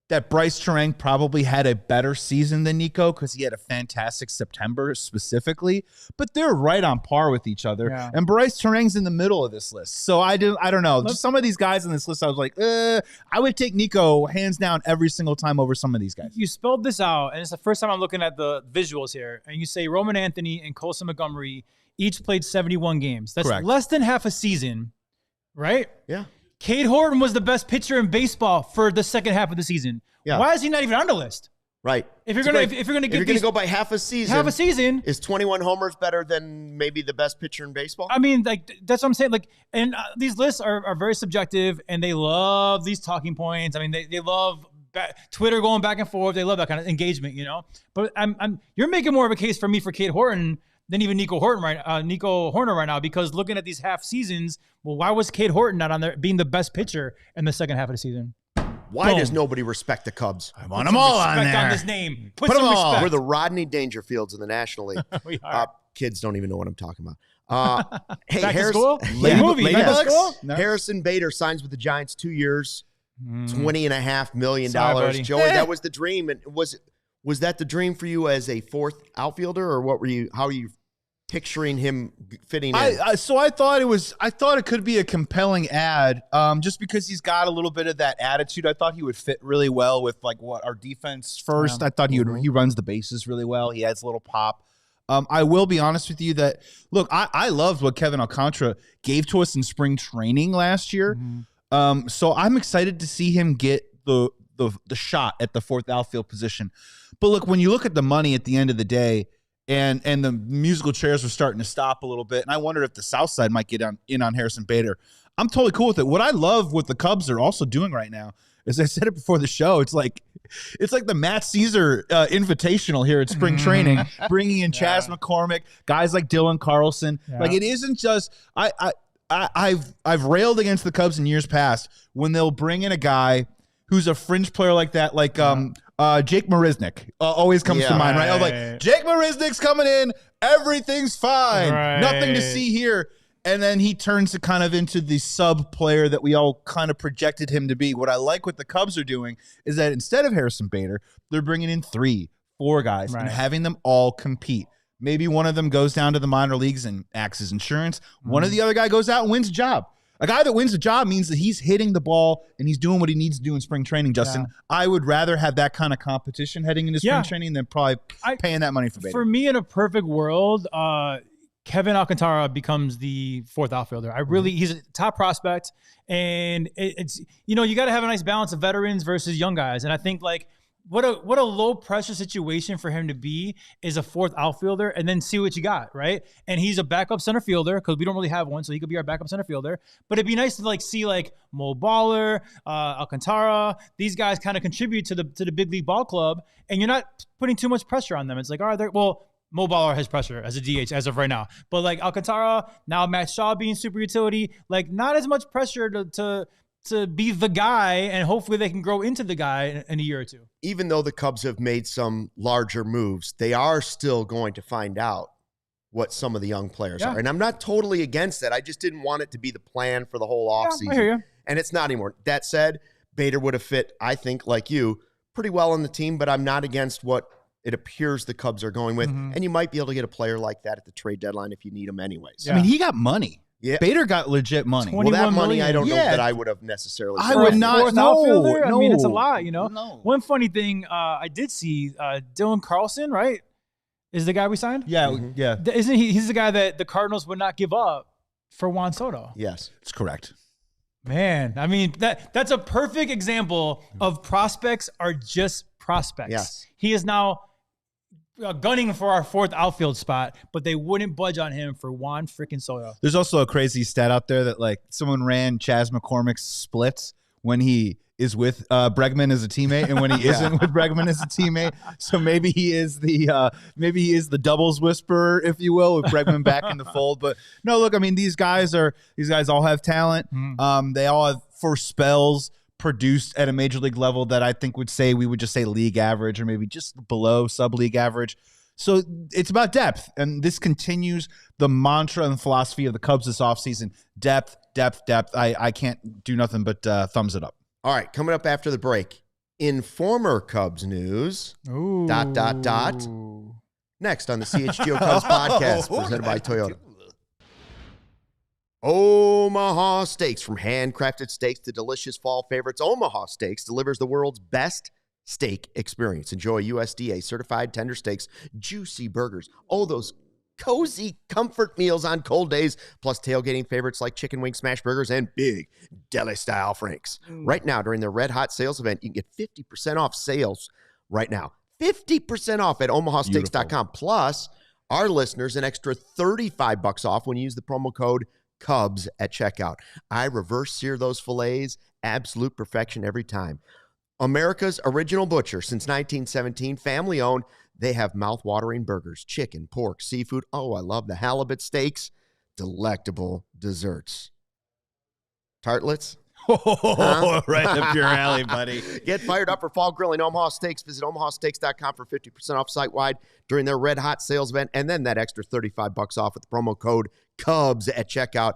that Bryce Terang probably had a better season than Nico because he had a fantastic September specifically. But they're right on par with each other. Yeah. And Bryce Terang's in the middle of this list. So I don't know. Just some of these guys on this list, I was like, I would take Nico hands down every single time over some of these guys. You spelled this out, and it's the first time I'm looking at the visuals here. And you say Roman Anthony and Colson Montgomery each played 71 games. That's correct. Less than half a season, right? Yeah. Cade Horton was the best pitcher in baseball for the second half of the season. Yeah. Why is he not even on the list? Right. If you're gonna go by half a season, is 21 homers better than maybe the best pitcher in baseball? I mean, like that's what I'm saying. Like, and these lists are very subjective, and they love these talking points. I mean, they love Twitter going back and forth. They love that kind of engagement, you know. But you're making more of a case for me for Cade Horton than even Nico Hoerner right now, because looking at these half seasons, well, why was Cade Horton not on there being the best pitcher in the second half of the season? Why does nobody respect the Cubs? I want them all on there. Respect on this name. Put them all. Respect. We're the Rodney Dangerfields in the National League. We are. Kids don't even know what I'm talking about. Hey, Back to school? No. Harrison Bader signs with the Giants 2 years, $20.5 million. Sorry, Joey, that was the dream. And was that the dream for you as a fourth outfielder, or how are you picturing him fitting in? So I thought it could be a compelling ad, just because he's got a little bit of that attitude. I thought he would fit really well with like what our defense first. I thought he runs the bases really well. He adds a little pop. I will be honest with you that, look, I loved what Kevin Alcantara gave to us in spring training last year. So I'm excited to see him get the shot at the fourth outfield position. But look, when you look at the money at the end of the day, and the musical chairs were starting to stop a little bit, and I wondered if the South Side might get in on Harrison Bader. I'm totally cool with it. What I love what the Cubs are also doing right now, as I said it before the show, it's like the Matt Caesar Invitational here at spring training, bringing in Chas McCormick, guys like Dylan Carlson. Yeah. Like, it isn't just I've railed against the Cubs in years past when they'll bring in a guy who's a fringe player like that, like Jake Marisnick always comes to mind, right? I was like, Jake Marisnick's coming in, everything's fine, nothing to see here. And then he turns to kind of into the sub player that we all kind of projected him to be. What I like what the Cubs are doing is that instead of Harrison Bader, they're bringing in 3, 4 guys and having them all compete. Maybe one of them goes down to the minor leagues and acts as insurance. One of the other guy goes out and wins a job. A guy that wins a job means that he's hitting the ball and he's doing what he needs to do in spring training, Justin. Yeah. I would rather have that kind of competition heading into spring training than probably paying that money for Bader. For me, in a perfect world, Kevin Alcantara becomes the fourth outfielder. He's a top prospect, and it's you got to have a nice balance of veterans versus young guys. And I think like what a low pressure situation for him to be is a fourth outfielder, and then see what you got, right? And he's a backup center fielder because we don't really have one, so he could be our backup center fielder. But it'd be nice to like see like Mo Baller, Alcantara, these guys kind of contribute to the big league ball club, and you're not putting too much pressure on them. It's like, all right, Mo Baller has pressure as a DH as of right now, but like Alcantara, now Matt Shaw being super utility, like not as much pressure to be the guy, and hopefully they can grow into the guy in a year or two. Even though the Cubs have made some larger moves, they are still going to find out what some of the young players are. And I'm not totally against that. I just didn't want it to be the plan for the whole offseason. I hear you. And it's not anymore. That said, Bader would have fit, I think, like you, pretty well on the team, but I'm not against what it appears the Cubs are going with. And you might be able to get a player like that at the trade deadline if you need him anyways. I mean, he got money. Yeah. Bader got legit money. Well, that money, million. I don't know that I would have necessarily. I would not. Fourth No, outfielder? I mean, it's a no. lot, you know. No. One funny thing I did see, Dylan Carlson, right, is the guy we signed. Yeah, yeah. Isn't he? He's the guy that the Cardinals would not give up for Juan Soto. Yes, That's correct. Man, I mean that's a perfect example of prospects are just prospects. Yes. He is now gunning for our fourth outfield spot, but they wouldn't budge on him for Juan freaking Soto. There's also a crazy stat out there that like someone ran Chas McCormick's splits when he is with Bregman as a teammate and when he isn't with Bregman as a teammate. So maybe he is the doubles whisperer, if you will, with Bregman back in the fold. But no, look, I mean, these guys all have talent. They all have for spells produced at a major league level that I think we would just say league average or maybe just below sub-league average. So it's about depth, and this continues the mantra and philosophy of the Cubs this offseason. Depth. I can't do nothing but thumbs it up. All right, coming up after the break, in former Cubs news, ... Next on the CHGO Cubs podcast, presented by Toyota. Omaha Steaks. From handcrafted steaks to delicious fall favorites, Omaha Steaks delivers the world's best steak experience. Enjoy USDA certified tender steaks, juicy burgers, those cozy comfort meals on cold days, plus tailgating favorites like chicken wing smash burgers and big deli style franks. Right now, during their red hot sales event, you can get 50% off sales right now. 50% off at omahasteaks.com. Plus, our listeners an extra $35 off when you use the promo code Cubs at checkout. I reverse sear those fillets, absolute perfection every time. America's original butcher since 1917, family owned. They have mouth-watering burgers, chicken, pork, seafood. I love the halibut steaks. Delectable desserts. Tartlets? Right up your alley, buddy. Get fired up for fall grilling. Omaha Steaks. Visit omahasteaks.com for 50% off site-wide during their red hot sales event, and then that extra $35 off with the promo code Cubs at checkout.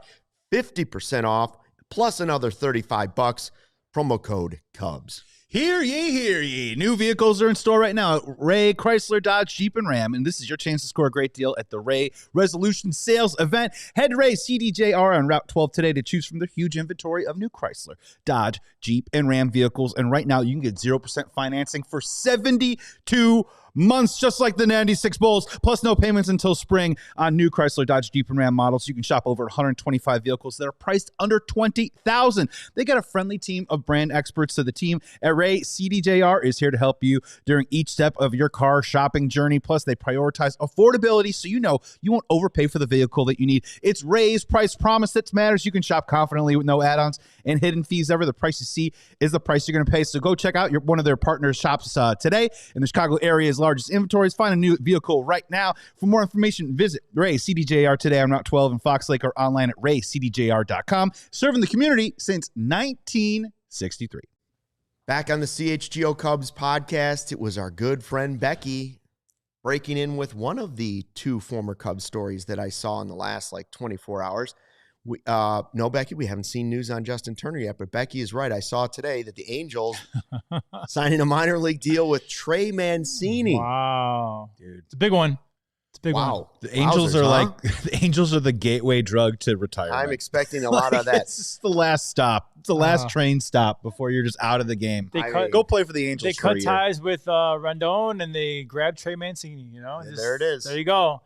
50% off plus another $35. Promo code Cubs. Hear ye. New vehicles are in store right now at Ray Chrysler, Dodge, Jeep, and Ram, and this is your chance to score a great deal at the Ray Resolution Sales Event. Head to Ray CDJR on Route 12 today to choose from their huge inventory of new Chrysler, Dodge, Jeep, and Ram vehicles. And right now, you can get 0% financing for 72 months, just like the 96 Bulls, plus no payments until spring on new Chrysler, Dodge, Jeep, and Ram models. You can shop over 125 vehicles that are priced under $20,000. They got a friendly team of brand experts, so the team at Ray CDJR is here to help you during each step of your car shopping journey. Plus, they prioritize affordability, so you know you won't overpay for the vehicle that you need. It's Ray's price promise that matters. You can shop confidently with no add-ons and hidden fees ever. The price you see is the price you're going to pay. So go check out one of their partners' shops today in the Chicago area's largest inventories. Find a new vehicle right now. For more information, visit Ray CDJR today on Route 12 in Fox Lake or online at raycdjr.com. Serving the community since 1963. Back on the CHGO Cubs podcast, it was our good friend Becky breaking in with one of the two former Cubs stories that I saw in the last 24 hours. No, Becky, we haven't seen news on Justin Turner yet, but Becky is right. I saw today that the Angels signing a minor league deal with Trey Mancini. Wow. Dude. It's a big one. It's a big one. The Angels the Angels are the gateway drug to retirement. I'm expecting a lot of that. It's just the last stop. It's the last train stop before you're just out of the game. Go play for the Angels. They cut ties with Rendon and they grabbed Trey Mancini. There it is. There you go.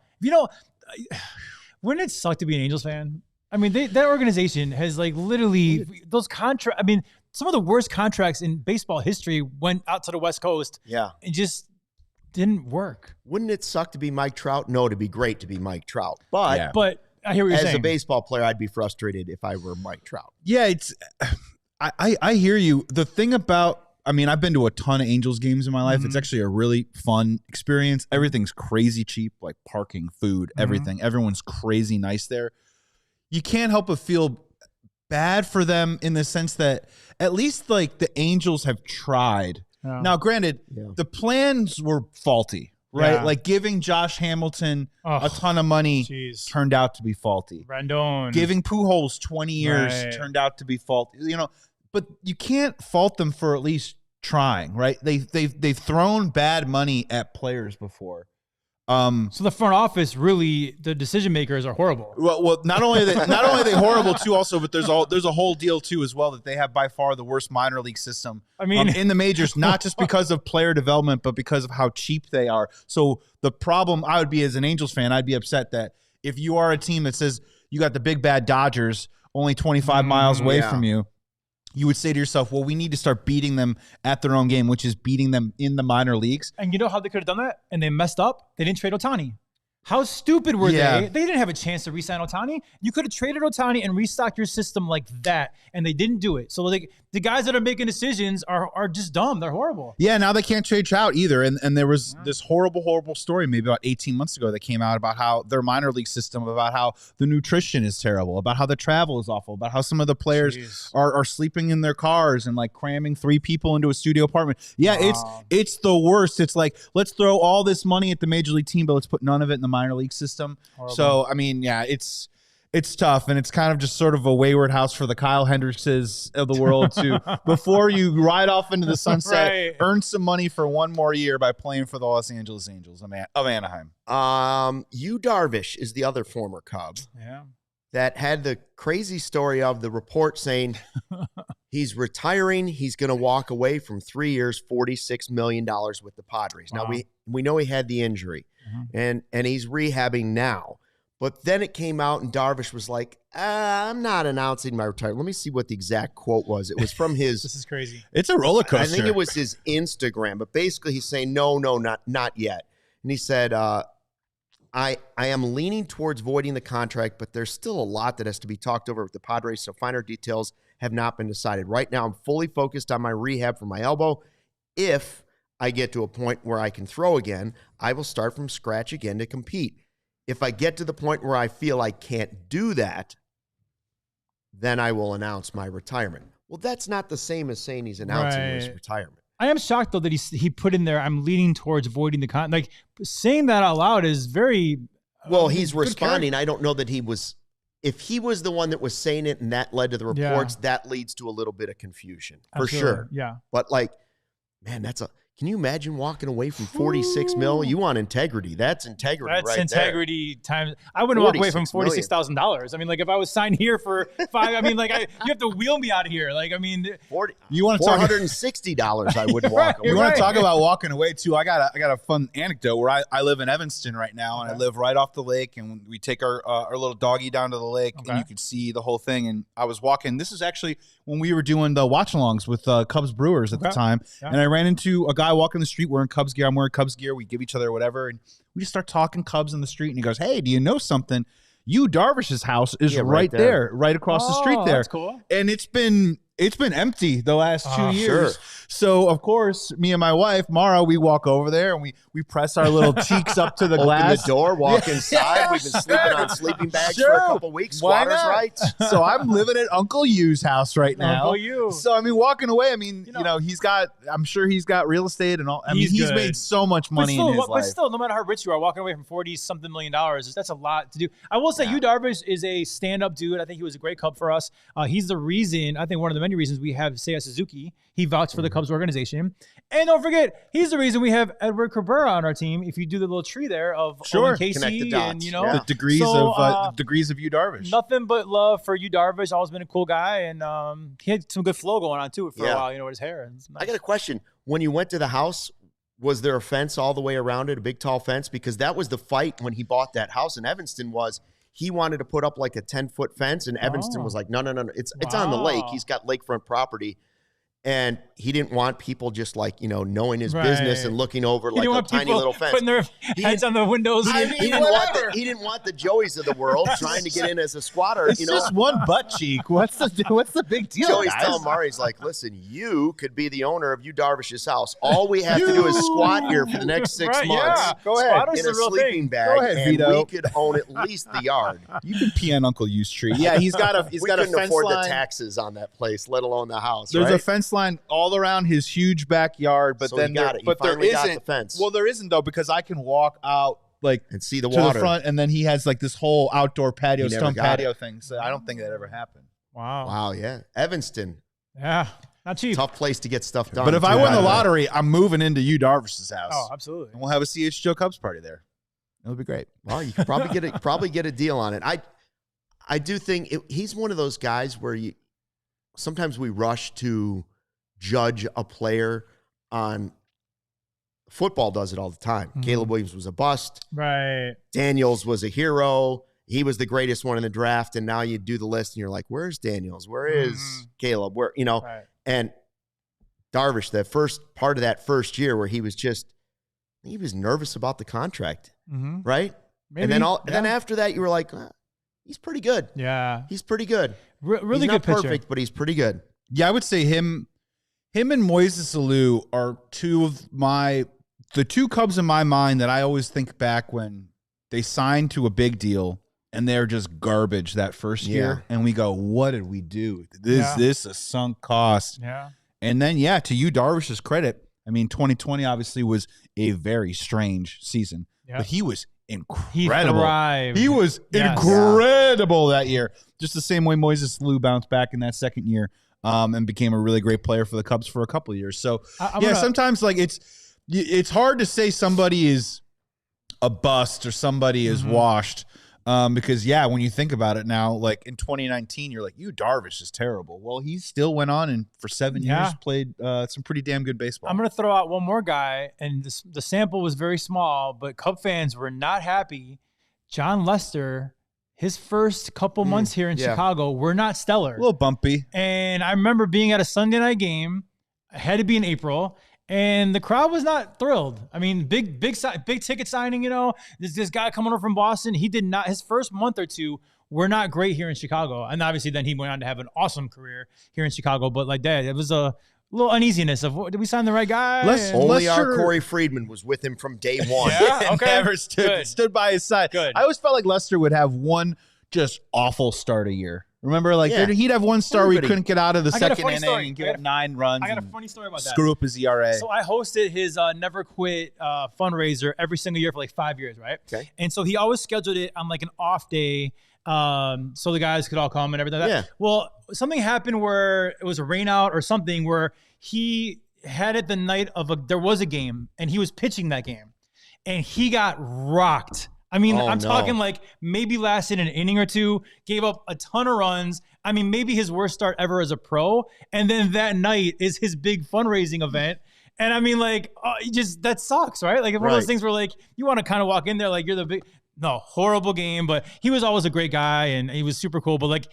Wouldn't it suck to be an Angels fan? I mean, that organization has literally those contracts. I mean, some of the worst contracts in baseball history went out to the West Coast. Yeah. And just didn't work. Wouldn't it suck to be Mike Trout? No, it'd be great to be Mike Trout. But I hear what you're saying. As a baseball player, I'd be frustrated if I were Mike Trout. Yeah, I hear you. The thing about, I've been to a ton of Angels games in my life. It's actually a really fun experience. Everything's crazy cheap, like parking, food, everything. Everyone's crazy nice there. You can't help but feel bad for them in the sense that at least the Angels have tried. Yeah. Now, granted, the plans were faulty, right? Yeah. Like giving Josh Hamilton a ton of money turned out to be faulty. Rendon. Giving Pujols 20 years turned out to be faulty. But you can't fault them for at least trying, right? They've thrown bad money at players before. So the front office, really, the decision makers are horrible. Well, not only are they horrible too, also, but there's a whole deal too as well that they have by far the worst minor league system. I mean, in the majors, not just because of player development, but because of how cheap they are. So the problem I would be as an Angels fan, I'd be upset that if you are a team that says you got the big bad Dodgers only 25 miles away from you, you would say to yourself, well, we need to start beating them at their own game, which is beating them in the minor leagues. And you know how they could have done that? And they messed up? They didn't trade Ohtani. How stupid were they? They didn't have a chance to re-sign Ohtani. You could have traded Ohtani and restocked your system like that, and they didn't do it. So the guys that are making decisions are just dumb. They're horrible. Yeah, now they can't trade Trout either. And there was this horrible story maybe about 18 months ago that came out about how their minor league system, about how the nutrition is terrible, about how the travel is awful, about how some of the players are sleeping in their cars and like cramming 3 people into a studio apartment. Yeah, it's the worst. It's like, let's throw all this money at the major league team, but let's put none of it in the minor league system. Horrible. So, I mean, yeah, it's tough, and it's kind of just sort of a wayward house for the Kyle Hendrickses of the world to, before you ride off into the sunset, earn some money for one more year by playing for the Los Angeles Angels of Anaheim. Yu Darvish is the other former Cub that had the crazy story of the report saying he's retiring. He's going to walk away from 3 years, $46 million with the Padres. Now, we know he had the injury. And he's rehabbing now. But then it came out and Darvish was like, I'm not announcing my retirement. Let me see what the exact quote was. It was from his... This is crazy. It's a roller coaster. I think it was his Instagram. But basically he's saying, no, not yet. And he said, I am leaning towards voiding the contract, but there's still a lot that has to be talked over with the Padres, so finer details have not been decided. Right now I'm fully focused on my rehab for my elbow. If I get to a point where I can throw again, I will start from scratch again to compete. If I get to the point where I feel I can't do that, then I will announce my retirement. Well, that's not the same as saying he's announcing his retirement. I am shocked, though, that he put in there, I'm leaning towards voiding the contract. Like, saying that out loud is very... Well, he's responding. I don't know that he was... If he was the one that was saying it and that led to the reports, that leads to a little bit of confusion. For sure. Yeah. But, like, man, that's a... Can you imagine walking away from $46 million? You want integrity. That's integrity right there. That's integrity times. I wouldn't walk away from $46,000. I mean, like, if I was signed here for $5, I mean, like, you have to wheel me out of here. Like, I mean, you want to talk $460 I wouldn't walk away. You want to talk about walking away, too. I got a fun anecdote where I live in Evanston right now, and I live right off the lake, and we take our little doggy down to the lake, and you can see the whole thing. And I was walking. This is actually when we were doing the watch-alongs with Cubs Brewers at the time, and I ran into a guy walking the street wearing Cubs gear. I'm wearing Cubs gear. We give each other whatever, and we just start talking Cubs in the street. And he goes, "Hey, do you know something? Yu Darvish's house is right there, right across the street there." That's cool. And it's been empty the last 2 years. Sure. So of course, me and my wife Mara, we walk over there and we press our little cheeks up to the glass. Open the door, walk inside. We've been sleeping on sleeping bags for a couple weeks. Squatters' rights. So I'm living at Uncle Yu's house right now. Uncle Yu. So I mean, walking away. I mean, you know, I'm sure he's got real estate and all. I mean, he's made so much money in his life. But still, no matter how rich you are, walking away from $40-something million, that's a lot to do. I will say, Yu Darvish is a stand-up dude. I think he was a great Cub for us. He's the reason. I think one of the many reasons we have Seiya Suzuki. He vouched for the Cubs organization. And don't forget, he's the reason we have Edward Cabrera on our team. If you do the little tree there of Owen Casey and, you know, the degrees of Yu Darvish. Nothing but love for Yu Darvish. Always been a cool guy. And he had some good flow going on, too, for a while, you know, with his hair. Nice. I got a question. When you went to the house, was there a fence all the way around it, a big, tall fence? Because that was the fight when he bought that house in Evanston was he wanted to put up like a 10-foot fence, and Evanston was like, no. It's on the lake. He's got lakefront property. And he didn't want people just like, you know, knowing his business and looking over like a tiny little fence. Putting their heads on the windows. He didn't want the Joeys of the world trying to get in as a squatter. It's just one butt cheek. What's the big deal? Joey's telling Mari, he's like, listen, you could be the owner of Yu Darvish's house. All we have to do is squat here for the next 6 months. Yeah. Go ahead. In a sleeping bag. Go ahead, and Vito. We could own at least the yard. You can pee on Uncle Yu's tree. Yeah, he's got a we fence couldn't afford line. the taxes on that place, let alone the house. There's a fence line line all around his huge backyard, but So then he got it. He but there finally got isn't. the fence. Well, there isn't though, because I can walk out like and see the to water. the front, and then he has like this whole outdoor patio, He never stone got patio thing. So I don't think that ever happened. Wow. Wow, yeah. Evanston, Yeah. Not cheap. tough place to get stuff done. But if I too, win by the way. lottery, I'm moving into Yu Darvish's house. Oh, absolutely. And we'll have a CHGO Cubs party there. It'll be great. Well, you could probably get a deal on it. I do think he's one of those guys where sometimes we rush to judge a player on football. Does it all the time. Mm-hmm. Caleb Williams was a bust. Right. Daniels was a hero. He was the greatest one in the draft. And now you do the list and you're like, where's Daniels? Where is Caleb? Where, Right. and Darvish, the first part of that first year where he was nervous about the contract. Mm-hmm. Right. Maybe. And then after that, you were like, he's pretty good. Yeah. He's pretty good. Really he's good not pitcher. perfect, but he's pretty good. Yeah, I would say him and Moises Alou are the two Cubs in my mind that I always think back when they signed to a big deal and they're just garbage that first year. And we go, what did we do? This a sunk cost. Yeah. And then, to Yu Darvish's credit, I mean, 2020 obviously was a very strange season, but he was incredible. He thrived. He was incredible that year. Just the same way Moises Alou bounced back in that second year and became a really great player for the Cubs for a couple of years. So, sometimes like it's hard to say somebody is a bust or somebody is washed because, when you think about it now, like in 2019, you're like, Yu Darvish is terrible. Well, he still went on and for 7 years played some pretty damn good baseball. I'm going to throw out one more guy, and the sample was very small, but Cub fans were not happy. John Lester, his first couple months here in Chicago were not stellar. A little bumpy. And I remember being at a Sunday night game. It had to be in April. And the crowd was not thrilled. I mean, big ticket signing, this guy coming over from Boston. He did not, his first month or two were not great here in Chicago. And obviously then he went on to have an awesome career here in Chicago. But like that, it was a little uneasiness of, did we sign the right guy? Only our Corey Friedman was with him from day one. Yeah, okay. Never stood by his side. Good. I always felt like Lester would have one just awful start a year. Remember, he'd have one start where he couldn't get out of the second inning and give up 9 runs. I got a funny story about that. Screw up his ERA. So I hosted his Never Quit fundraiser every single year for like 5 years, right? Okay. And so he always scheduled it on like an off day so the guys could all come and everything like that. Yeah. Well, something happened where it was a rain out or something where he had it the night of there was a game and he was pitching that game and he got rocked. I mean, I'm talking like maybe lasted an inning or two, gave up a ton of runs. I mean, maybe his worst start ever as a pro. And then that night is his big fundraising event. And I mean, like, that sucks, right? Like, it's one of those things where, like, you want to kind of walk in there like you're the big. No, horrible game, but he was always a great guy and he was super cool. But like,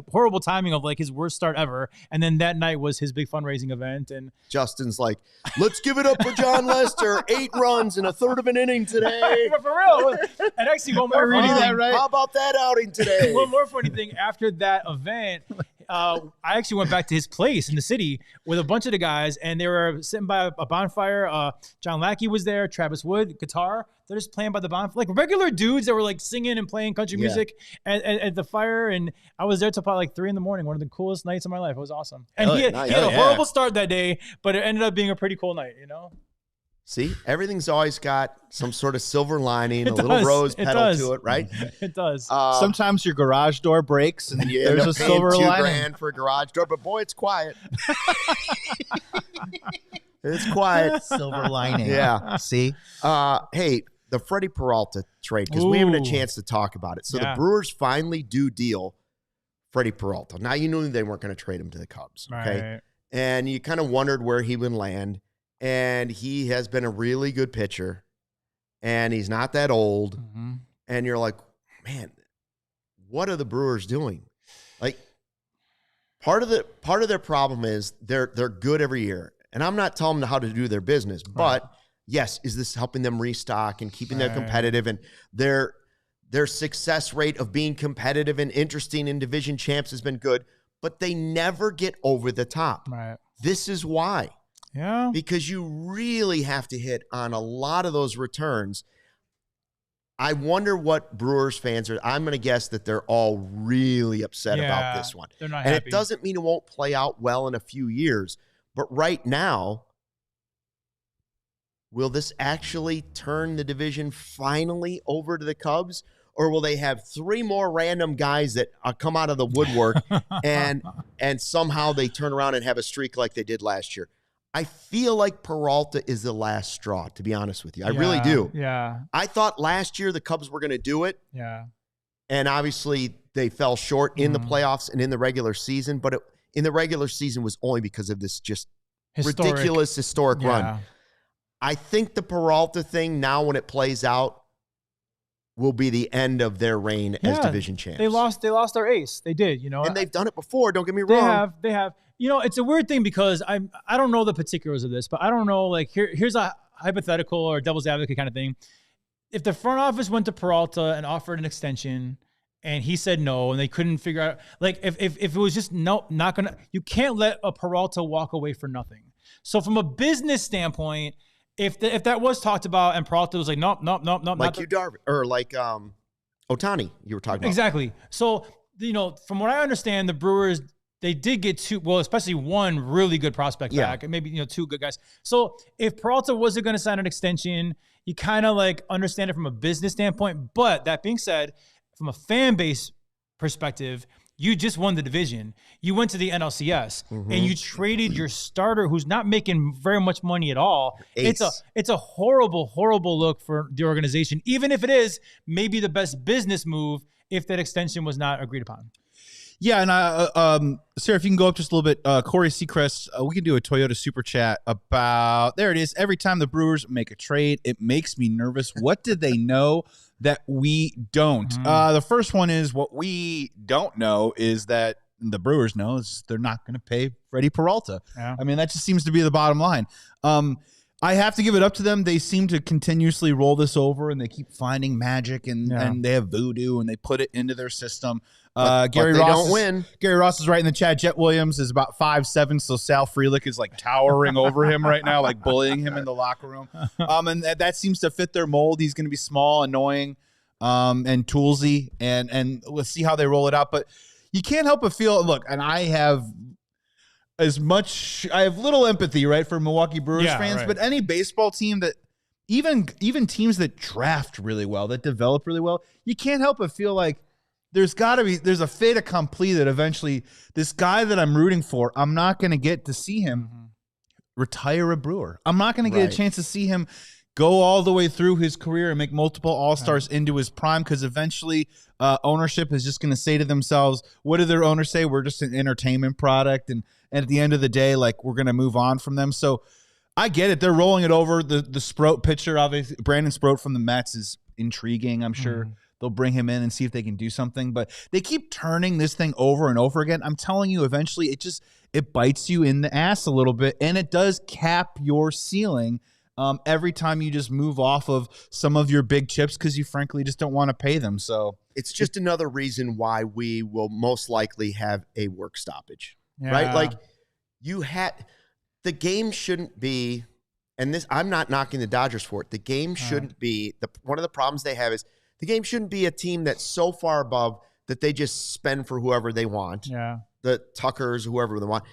horrible timing of like his worst start ever. And then that night was his big fundraising event. And Justin's like, let's give it up for John Lester. 8 runs in a third of an inning today. For real. And actually, one more funny thing. Right? How about that outing today? One more funny thing. After that event, I actually went back to his place in the city with a bunch of the guys, and they were sitting by a bonfire. John Lackey was there, Travis Wood, guitar. They're just playing by the bonfire, like regular dudes that were like singing and playing country music at the fire. And I was there till probably like 3 a.m. One of the coolest nights of my life. It was awesome. And he had a horrible start that day, but it ended up being a pretty cool night, See, everything's always got some sort of silver lining, little rose petal to it, right? It does. Sometimes your garage door breaks and there's a silver lining. $2,000 for a garage door, but boy, it's quiet. It's quiet. Silver lining. Yeah. See? Hey, the Freddy Peralta trade, because we haven't had a chance to talk about it. So the Brewers finally do deal Freddy Peralta. Now, you knew they weren't going to trade him to the Cubs, okay? Right. And you kind of wondered where he would land. And he has been a really good pitcher. And he's not that old. Mm-hmm. And you're like, man, what are the Brewers doing? Like, part of their problem is they're good every year. And I'm not telling them how to do their business, but yes, is this helping them restock and keeping them competitive? And their success rate of being competitive and interesting in division champs has been good, but they never get over the top. Right. This is why. Yeah. Because you really have to hit on a lot of those returns. I wonder what Brewers fans are. I'm going to guess that they're all really upset about this one. They're not and happy. It doesn't mean it won't play out well in a few years, But right now, will this actually turn the division finally over to the Cubs? Or will they have 3 more random guys that come out of the woodwork and somehow they turn around and have a streak like they did last year? I feel like Peralta is the last straw, to be honest with you. I really do. Yeah. I thought last year the Cubs were going to do it. Yeah. And obviously they fell short in the playoffs and in the regular season. But in the regular season was only because of this just ridiculous historic run. I think the Peralta thing now when it plays out will be the end of their reign as division champs. They lost their ace. They did, And they've done it before, don't get me wrong. They have. It's a weird thing because I don't know the particulars of this, but I don't know, like here's a hypothetical or devil's advocate kind of thing. If the front office went to Peralta and offered an extension and he said no and they couldn't figure out, like if it was just not gonna, you can't let a Peralta walk away for nothing. So from a business standpoint, if that was talked about and Peralta was like, nope. Like Darvish or like Ohtani, you were talking about. Exactly. So, from what I understand, the Brewers, they did get 2, well, especially 1 really good prospect back and maybe, 2 good guys. So if Peralta wasn't going to sign an extension, you kind of like understand it from a business standpoint. But that being said, from a fan base perspective, you just won the division. You went to the NLCS and you traded your starter who's not making very much money at all. Ace. It's a horrible, horrible look for the organization, even if it is maybe the best business move if that extension was not agreed upon. Yeah, and Sarah, if you can go up just a little bit, Corey Seacrest, we can do a Toyota super chat about, there it is, every time the Brewers make a trade, it makes me nervous. What did they know that we don't? The first one is what we don't know is that the Brewers know is they're not going to pay Freddy Peralta. Yeah. I mean, that just seems to be the bottom line. I have to give it up to them. They seem to continuously roll this over, and they keep finding magic, and they have voodoo, and they put it into their system. Gary Ross is right in the chat. Jet Williams is about 5'7", so Sal Frelick is like towering over him right now, like bullying him in the locker room. And that seems to fit their mold. He's going to be small, annoying, and toolsy, and let's see how they roll it out. But you can't help but feel, look, and I have little empathy, right, for Milwaukee Brewers fans, but any baseball team that even teams that draft really well, that develop really well, you can't help but feel like there's a fait accompli that eventually this guy that I'm rooting for, I'm not going to get to see him retire a Brewer. I'm not going to get a chance to see him go all the way through his career and make multiple All-Stars into his prime, because eventually ownership is just going to say to themselves, what do their owners say? We're just an entertainment product, and at the end of the day, like, we're going to move on from them. So I get it. They're rolling it over. The Sproat pitcher, obviously, Brandon Sproat from the Mets is intriguing. I'm sure they'll bring him in and see if they can do something. But they keep turning this thing over and over again. I'm telling you, eventually it bites you in the ass a little bit, and it does cap your ceiling every time you just move off of some of your big chips because you frankly just don't want to pay them. So it's just another reason why we will most likely have a work stoppage, right? Like the game shouldn't be, and this, I'm not knocking the Dodgers for it. The game shouldn't be, one of the problems they have is the game shouldn't be a team that's so far above that they just spend for whoever they want. Yeah. The Tuckers, whoever they want.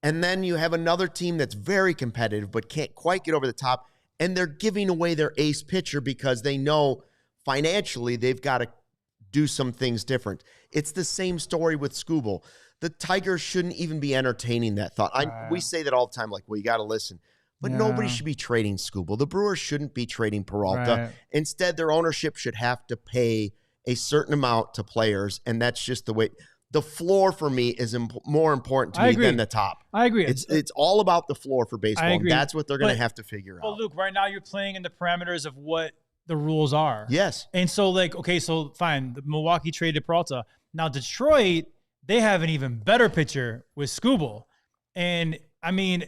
And then you have another team that's very competitive but can't quite get over the top, and they're giving away their ace pitcher because they know financially they've got to do some things different. It's the same story with Skubal. The Tigers shouldn't even be entertaining that thought. We say that all the time, like, well, you got to listen. But nobody should be trading Skubal. The Brewers shouldn't be trading Peralta. Right. Instead, their ownership should have to pay a certain amount to players, and that's just the way. The floor for me is more important to me than the top. I agree. It's all about the floor for baseball. And that's what they're going to have to figure out. Well, Luke, right now you're playing in the parameters of what the rules are. Yes. And so, like, okay, so fine. The Milwaukee traded Peralta. Now Detroit, they have an even better pitcher with Skubal. And, I mean,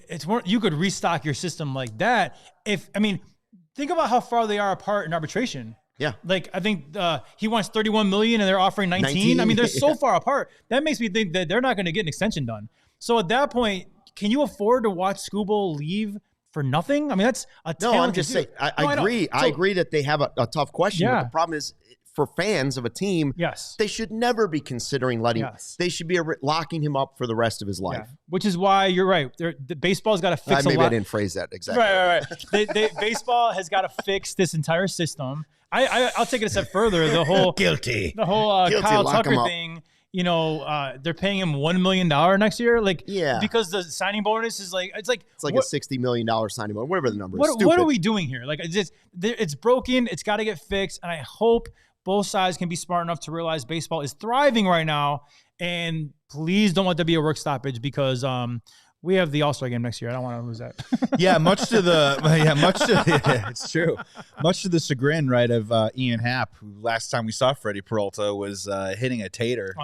you could restock your system like that. Think about how far they are apart in arbitration. Yeah. Like, I think he wants $31 million and they're offering 19. I mean, they're so far apart. That makes me think that they're not going to get an extension done. So at that point, can you afford to watch Skubal leave for nothing? I mean, that's a talented I'm just saying, I agree. I agree that they have a tough question. But the problem is, for fans of a team, Yes. they should never be considering letting. Yes. They should be locking him up for the rest of his life. Yeah. Which is why you're right. The baseball's got to fix Maybe a lot. I didn't phrase that exactly. Right. Baseball has got to fix this entire system. I'll take it a step further. The whole Guilty. The whole Guilty, Kyle lock him Tucker up. thing. They're paying him $1 million next year. Because the signing bonus is it's like a $60 million signing bonus, whatever the number is. What are we doing here? It's broken. It's got to get fixed. And I hope both sides can be smart enough to realize baseball is thriving right now. And please don't let there be a work stoppage because we have the All-Star game next year. I don't want to lose that. It's true. Much to the chagrin, right, of Ian Happ, who last time we saw Freddy Peralta was hitting a tater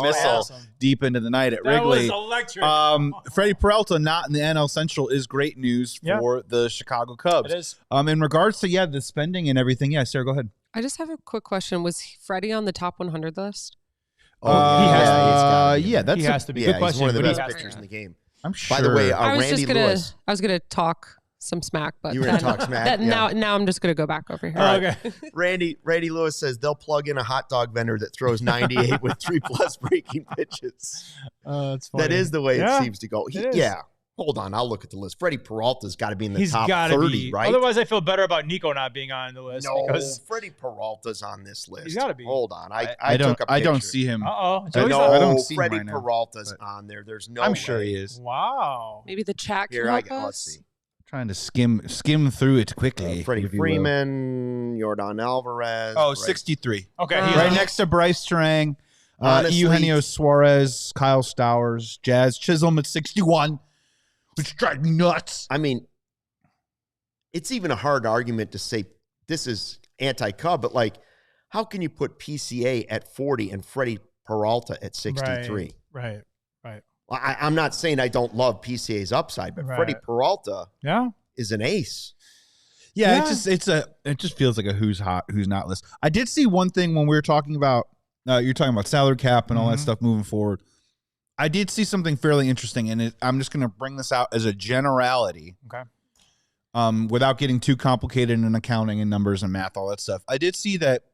missile deep into the night at Wrigley. That was electric. Freddie Peralta not in the NL Central is great news for the Chicago Cubs. It is. In regards to the spending and everything, Sarah, go ahead. I just have a quick question. Was Freddie on the top 100 list? He has to be. That's he has to be. Yeah, Good he's question. one of the but he best has to pitchers be. in the game. I'm sure. By the way, I was Randy just gonna Lewis. I was gonna talk some smack, but You were gonna talk smack? Yeah. Now I'm just gonna go back over here. Okay. Randy Lewis says they'll plug in a hot dog vendor that throws 98 with 3+ breaking pitches. That's funny. That is the way Yeah, it seems to go. it is. Yeah. Hold on, I'll look at the list. Freddie Peralta's got to be in the He's top got to 30, be. right? Otherwise, I feel better about Nico not being on the list. No, Because Freddie Peralta's on this list. He's gotta be. Hold on, I took a picture. I don't see him. Uh-oh. I Joey's know. not- I don't see him Freddie right now, Peralta's but on there. There's no I'm way. sure he is. Wow. Maybe the chat can Here, help let's us. see. Trying to skim through it quickly. Freddie if you will. Freeman, Yordan Alvarez. Oh, right. 63. Okay. Right Right next to Bryce Terang, Honestly- Eugenio Suarez, Kyle Stowers, Jazz Chisholm at 61, which drives me nuts. I mean, it's even a hard argument to say this is anti-Cub, but how can you put PCA at 40 and Freddie Peralta at 63? Right. I'm not saying I don't love PCA's upside, but Right. Freddie Peralta Yeah. is an ace. Yeah, it just feels like a who's hot, who's not list. I did see one thing when we were talking about you're talking about salary cap and all that stuff moving forward. I did see something fairly interesting, and I'm just going to bring this out as a generality. Okay. Without getting too complicated in accounting and numbers and math, all that stuff. I did see that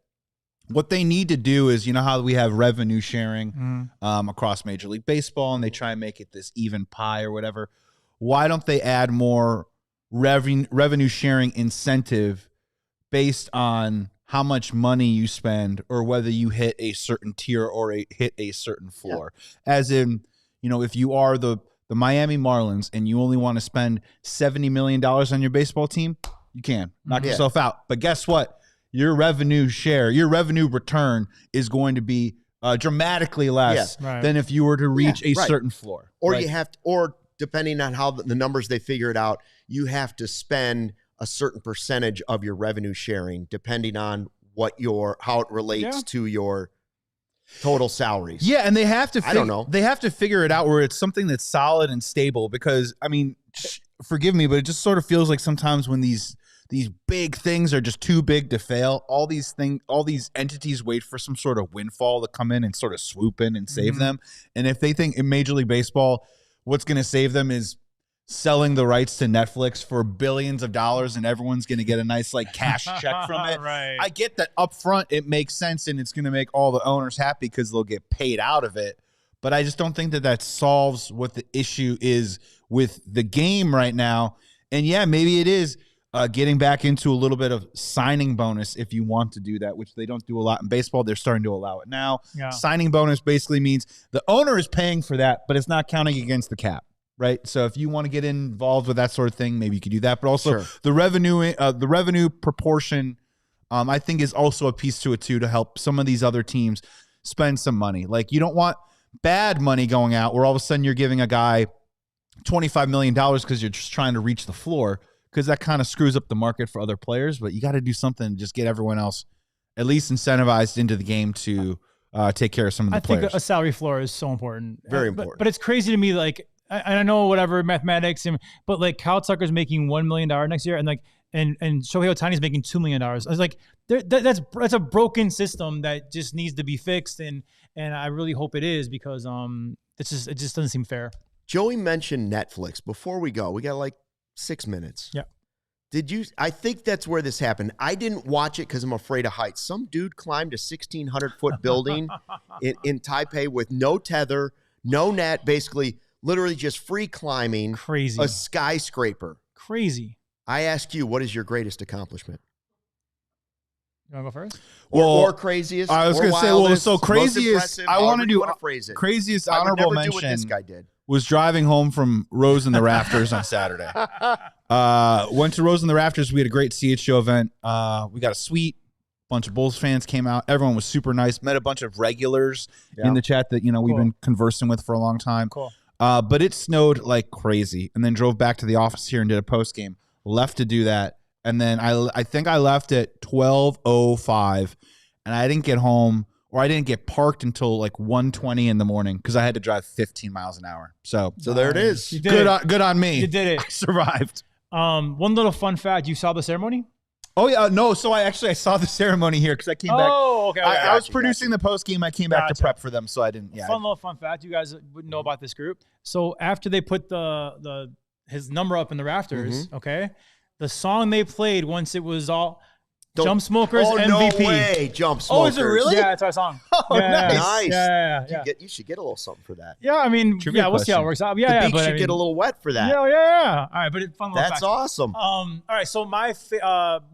what they need to do is, how we have revenue sharing across Major League Baseball, and they try and make it this even pie or whatever. Why don't they add more revenue sharing incentive based on how much money you spend or whether you hit a certain tier or hit a certain floor? As in, if you are the Miami Marlins and you only want to spend $70 million on your baseball team, you can knock yourself out. But guess what? Your revenue return is going to be dramatically less than if you were to reach a certain floor. Or or depending on how the numbers they figure it out, you have to spend a certain percentage of your revenue sharing depending on how it relates to your total salaries. Yeah, and they have to. I don't know. They have to figure it out where it's something that's solid and stable. Because forgive me, but it just sort of feels like sometimes when these big things are just too big to fail, all these entities wait for some sort of windfall to come in and sort of swoop in and save them. And if they think in Major League Baseball, what's going to save them is selling the rights to Netflix for billions of dollars and everyone's going to get a nice cash check from it. Right. I get that up front it makes sense and it's going to make all the owners happy because they'll get paid out of it. But I just don't think that solves what the issue is with the game right now. And yeah, maybe it is getting back into a little bit of signing bonus if you want to do that, which they don't do a lot in baseball. They're starting to allow it now. Yeah. Signing bonus basically means the owner is paying for that, but it's not counting against the cap. Right. So if you want to get involved with that sort of thing, maybe you could do that. But also the revenue proportion, I think is also a piece to it too, to help some of these other teams spend some money. You don't want bad money going out where all of a sudden you're giving a guy $25 million because you're just trying to reach the floor, because that kind of screws up the market for other players. But you got to do something to just get everyone else at least incentivized into the game to take care of some of the players. I think a salary floor is so important. Very important. But it's crazy to me, I know whatever mathematics, but Kyle Tucker's making $1 million next year, and Shohei Ohtani's making $2 million. I was like, that's a broken system that just needs to be fixed, and I really hope it is, because it just doesn't seem fair. Joey mentioned Netflix. Before we go, we got 6 minutes. Yeah. I think that's where this happened. I didn't watch it because I'm afraid of heights. Some dude climbed a 1,600-foot building in Taipei with no tether, no net, basically literally just free climbing. Crazy. A skyscraper. Crazy. I ask you, what is your greatest accomplishment? You want to go first? Or craziest? I was going to say, well, so craziest, I want to do phrase it. Craziest honorable mention. Do what this guy did. Was driving home from Rose in the Rafters on Saturday. Went to Rose in the Rafters. We had a great CHGO event. We got a suite. Bunch of Bulls fans came out. Everyone was super nice. Met a bunch of regulars in the chat that we've been conversing with for a long time. Cool. But it snowed like crazy, and then drove back to the office here and did a post game. Left to do that, and then I think I left at 12:05, and I didn't get home. Or I didn't get parked until like 1:20 in the morning because I had to drive 15 miles an hour. So there it is. Good on me. You did it. I survived. One little fun fact: you saw the ceremony? Oh yeah, no. So I saw the ceremony here because I came back. Oh, okay. I was producing the post game. I came back to prep for them, so I didn't. Yeah. Fun fact: you guys wouldn't know about this group. So after they put his number up in the rafters, okay, the song they played once it was all. Jump Smokers MVP. No way, Jump Smokers. Oh, is it really? Yeah, it's our song. Oh, nice. Yeah. You should get a little something for that. Yeah, I mean, we'll see how it works out. Yeah, the beak should get a little wet for that. Yeah. All right, but it's fun. That's awesome. All right, so my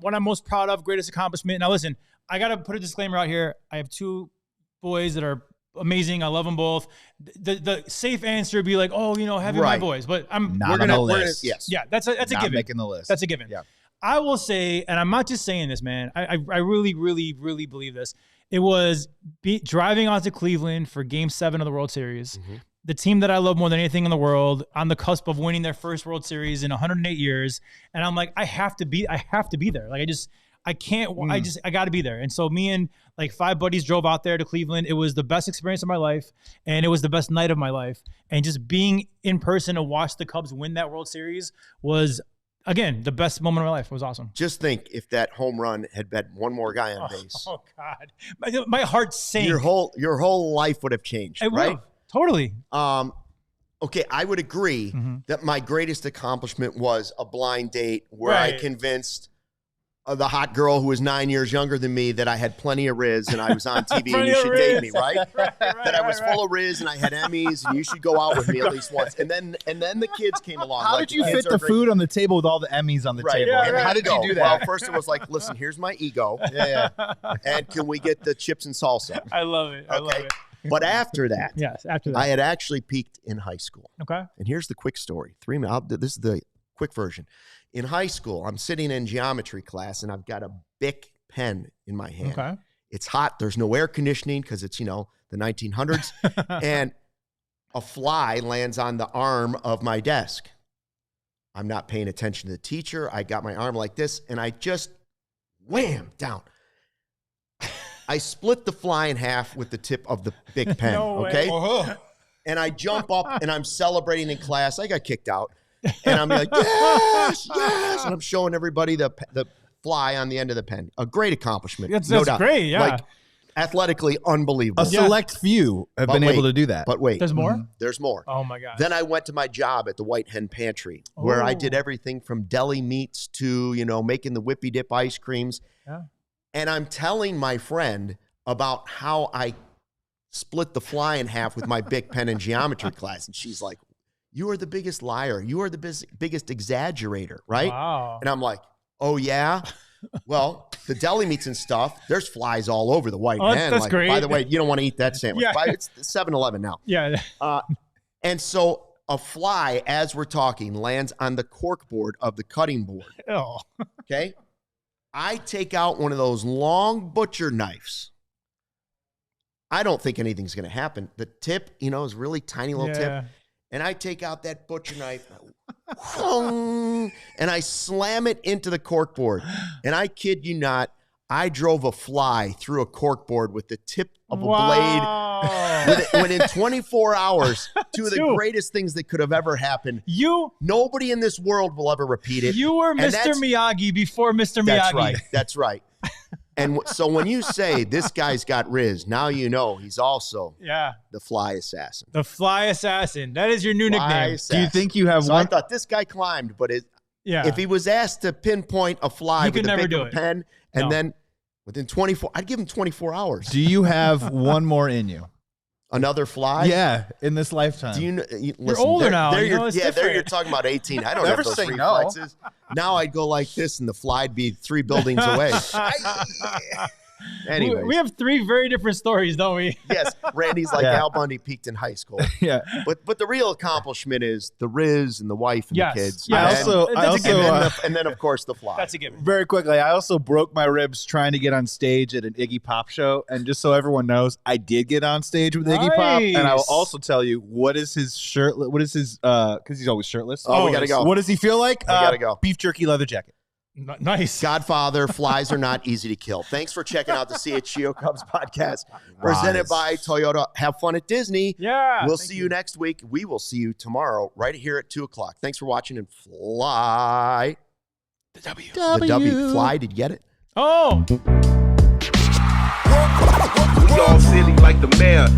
what I'm most proud of, greatest accomplishment. Now, listen, I gotta put a disclaimer out here. I have two boys that are amazing. I love them both. The safe answer would be like, having my boys, but we're gonna list. Yes. Yeah, that's a given. Making the list. That's a given. Yeah. I will say, and I'm not just saying this, man. I really, really, really believe this. It was driving out to Cleveland for Game 7 of the World Series. Mm-hmm. The team that I love more than anything in the world, on the cusp of winning their first World Series in 108 years, and I'm like, I have to be there. Like I got to be there. And so me and like 5 buddies drove out there to Cleveland. It was the best experience of my life, and it was the best night of my life. And just being in person to watch the Cubs win that World Series was. Again, the best moment of my life. It was awesome. Just think if that home run had been one more guy on base. Oh God, my heart sank. Your whole life would have changed, right? Totally. Okay, I would agree that my greatest accomplishment was a blind date where I convinced the hot girl who was 9 years younger than me that I had plenty of Riz and I was on TV and you should date me, right? That I was full of Riz and I had Emmys and you should go out with me at least once. And then the kids came along. How did you fit the food on the table with all the Emmys on the table? Yeah, how did you do that? Well, first it was like, listen, here's my ego. Yeah. And can we get the chips and salsa? I love it. I love it. But after that, I had actually peaked in high school. Okay. And here's the quick story. This is the quick version. In high school, I'm sitting in geometry class, and I've got a Bic pen in my hand. Okay. It's hot. There's no air conditioning because it's, the 1900s. And a fly lands on the arm of my desk. I'm not paying attention to the teacher. I got my arm like this, and I just wham down. I split the fly in half with the tip of the Bic pen, okay? And I jump up, and I'm celebrating in class. I got kicked out. And I'm like, yes. And I'm showing everybody the fly on the end of the pen. A great accomplishment. That's no doubt. Great, yeah. Like, athletically unbelievable. A select few have been able to do that. But wait. There's more? There's more. Oh, my God. Then I went to my job at the White Hen Pantry where I did everything from deli meats to, making the Whippy Dip ice creams. Yeah. And I'm telling my friend about how I split the fly in half with my Bic pen in geometry class. And she's like, you are the biggest liar. You are the biggest exaggerator, right? Wow. And I'm like, oh, yeah? Well, the deli meats and stuff, there's flies all over the White Hen. That's great. By the way, you don't want to eat that sandwich. Yeah. It's 7-Eleven now. Yeah. And so a fly, as we're talking, lands on the cork board of the cutting board. Oh. Okay? I take out one of those long butcher knives. I don't think anything's going to happen. The tip, is really tiny little tip. And I take out that butcher knife and I slam it into the corkboard. And I kid you not, I drove a fly through a corkboard with the tip of a blade. When in 24 hours, two of the greatest things that could have ever happened. Nobody in this world will ever repeat it. You were Mr. Miyagi before Mr. Miyagi. That's right. And so when you say this guy's got Riz, now you know he's also the fly assassin. The fly assassin. That is your new nickname. Assassin. Do you think you have one? I thought this guy climbed, but If he was asked to pinpoint a fly with a big pen, and then within 24, I'd give him 24 hours. Do you have one more in you? Another fly? Yeah, in this lifetime. Do you know, you're older now. There you're talking about 18. I don't have those reflexes. Now I'd go like this, and the fly'd be 3 buildings away. Anyway, we have 3 very different stories, don't we? Yes, Randy's like Al Bundy peaked in high school. Yeah, but the real accomplishment is the Riz and the wife and the kids. Yeah, and then of course the fly. That's a given. Very quickly, I also broke my ribs trying to get on stage at an Iggy Pop show, and just so everyone knows, I did get on stage with Iggy Pop, and I will also tell you what is his shirt. What is his? Because he's always shirtless. Oh, we gotta go. What does he feel like? We gotta go. Beef jerky leather jacket. Nice. Godfather, flies are not easy to kill. Thanks for checking out the CHGO Cubs podcast presented by Toyota. Have fun at Disney. Yeah. We'll see you next week. We will see you tomorrow right here at 2 o'clock. Thanks for watching and fly. The W. The W. Fly. Did you get it? Oh. We all silly like the mayor.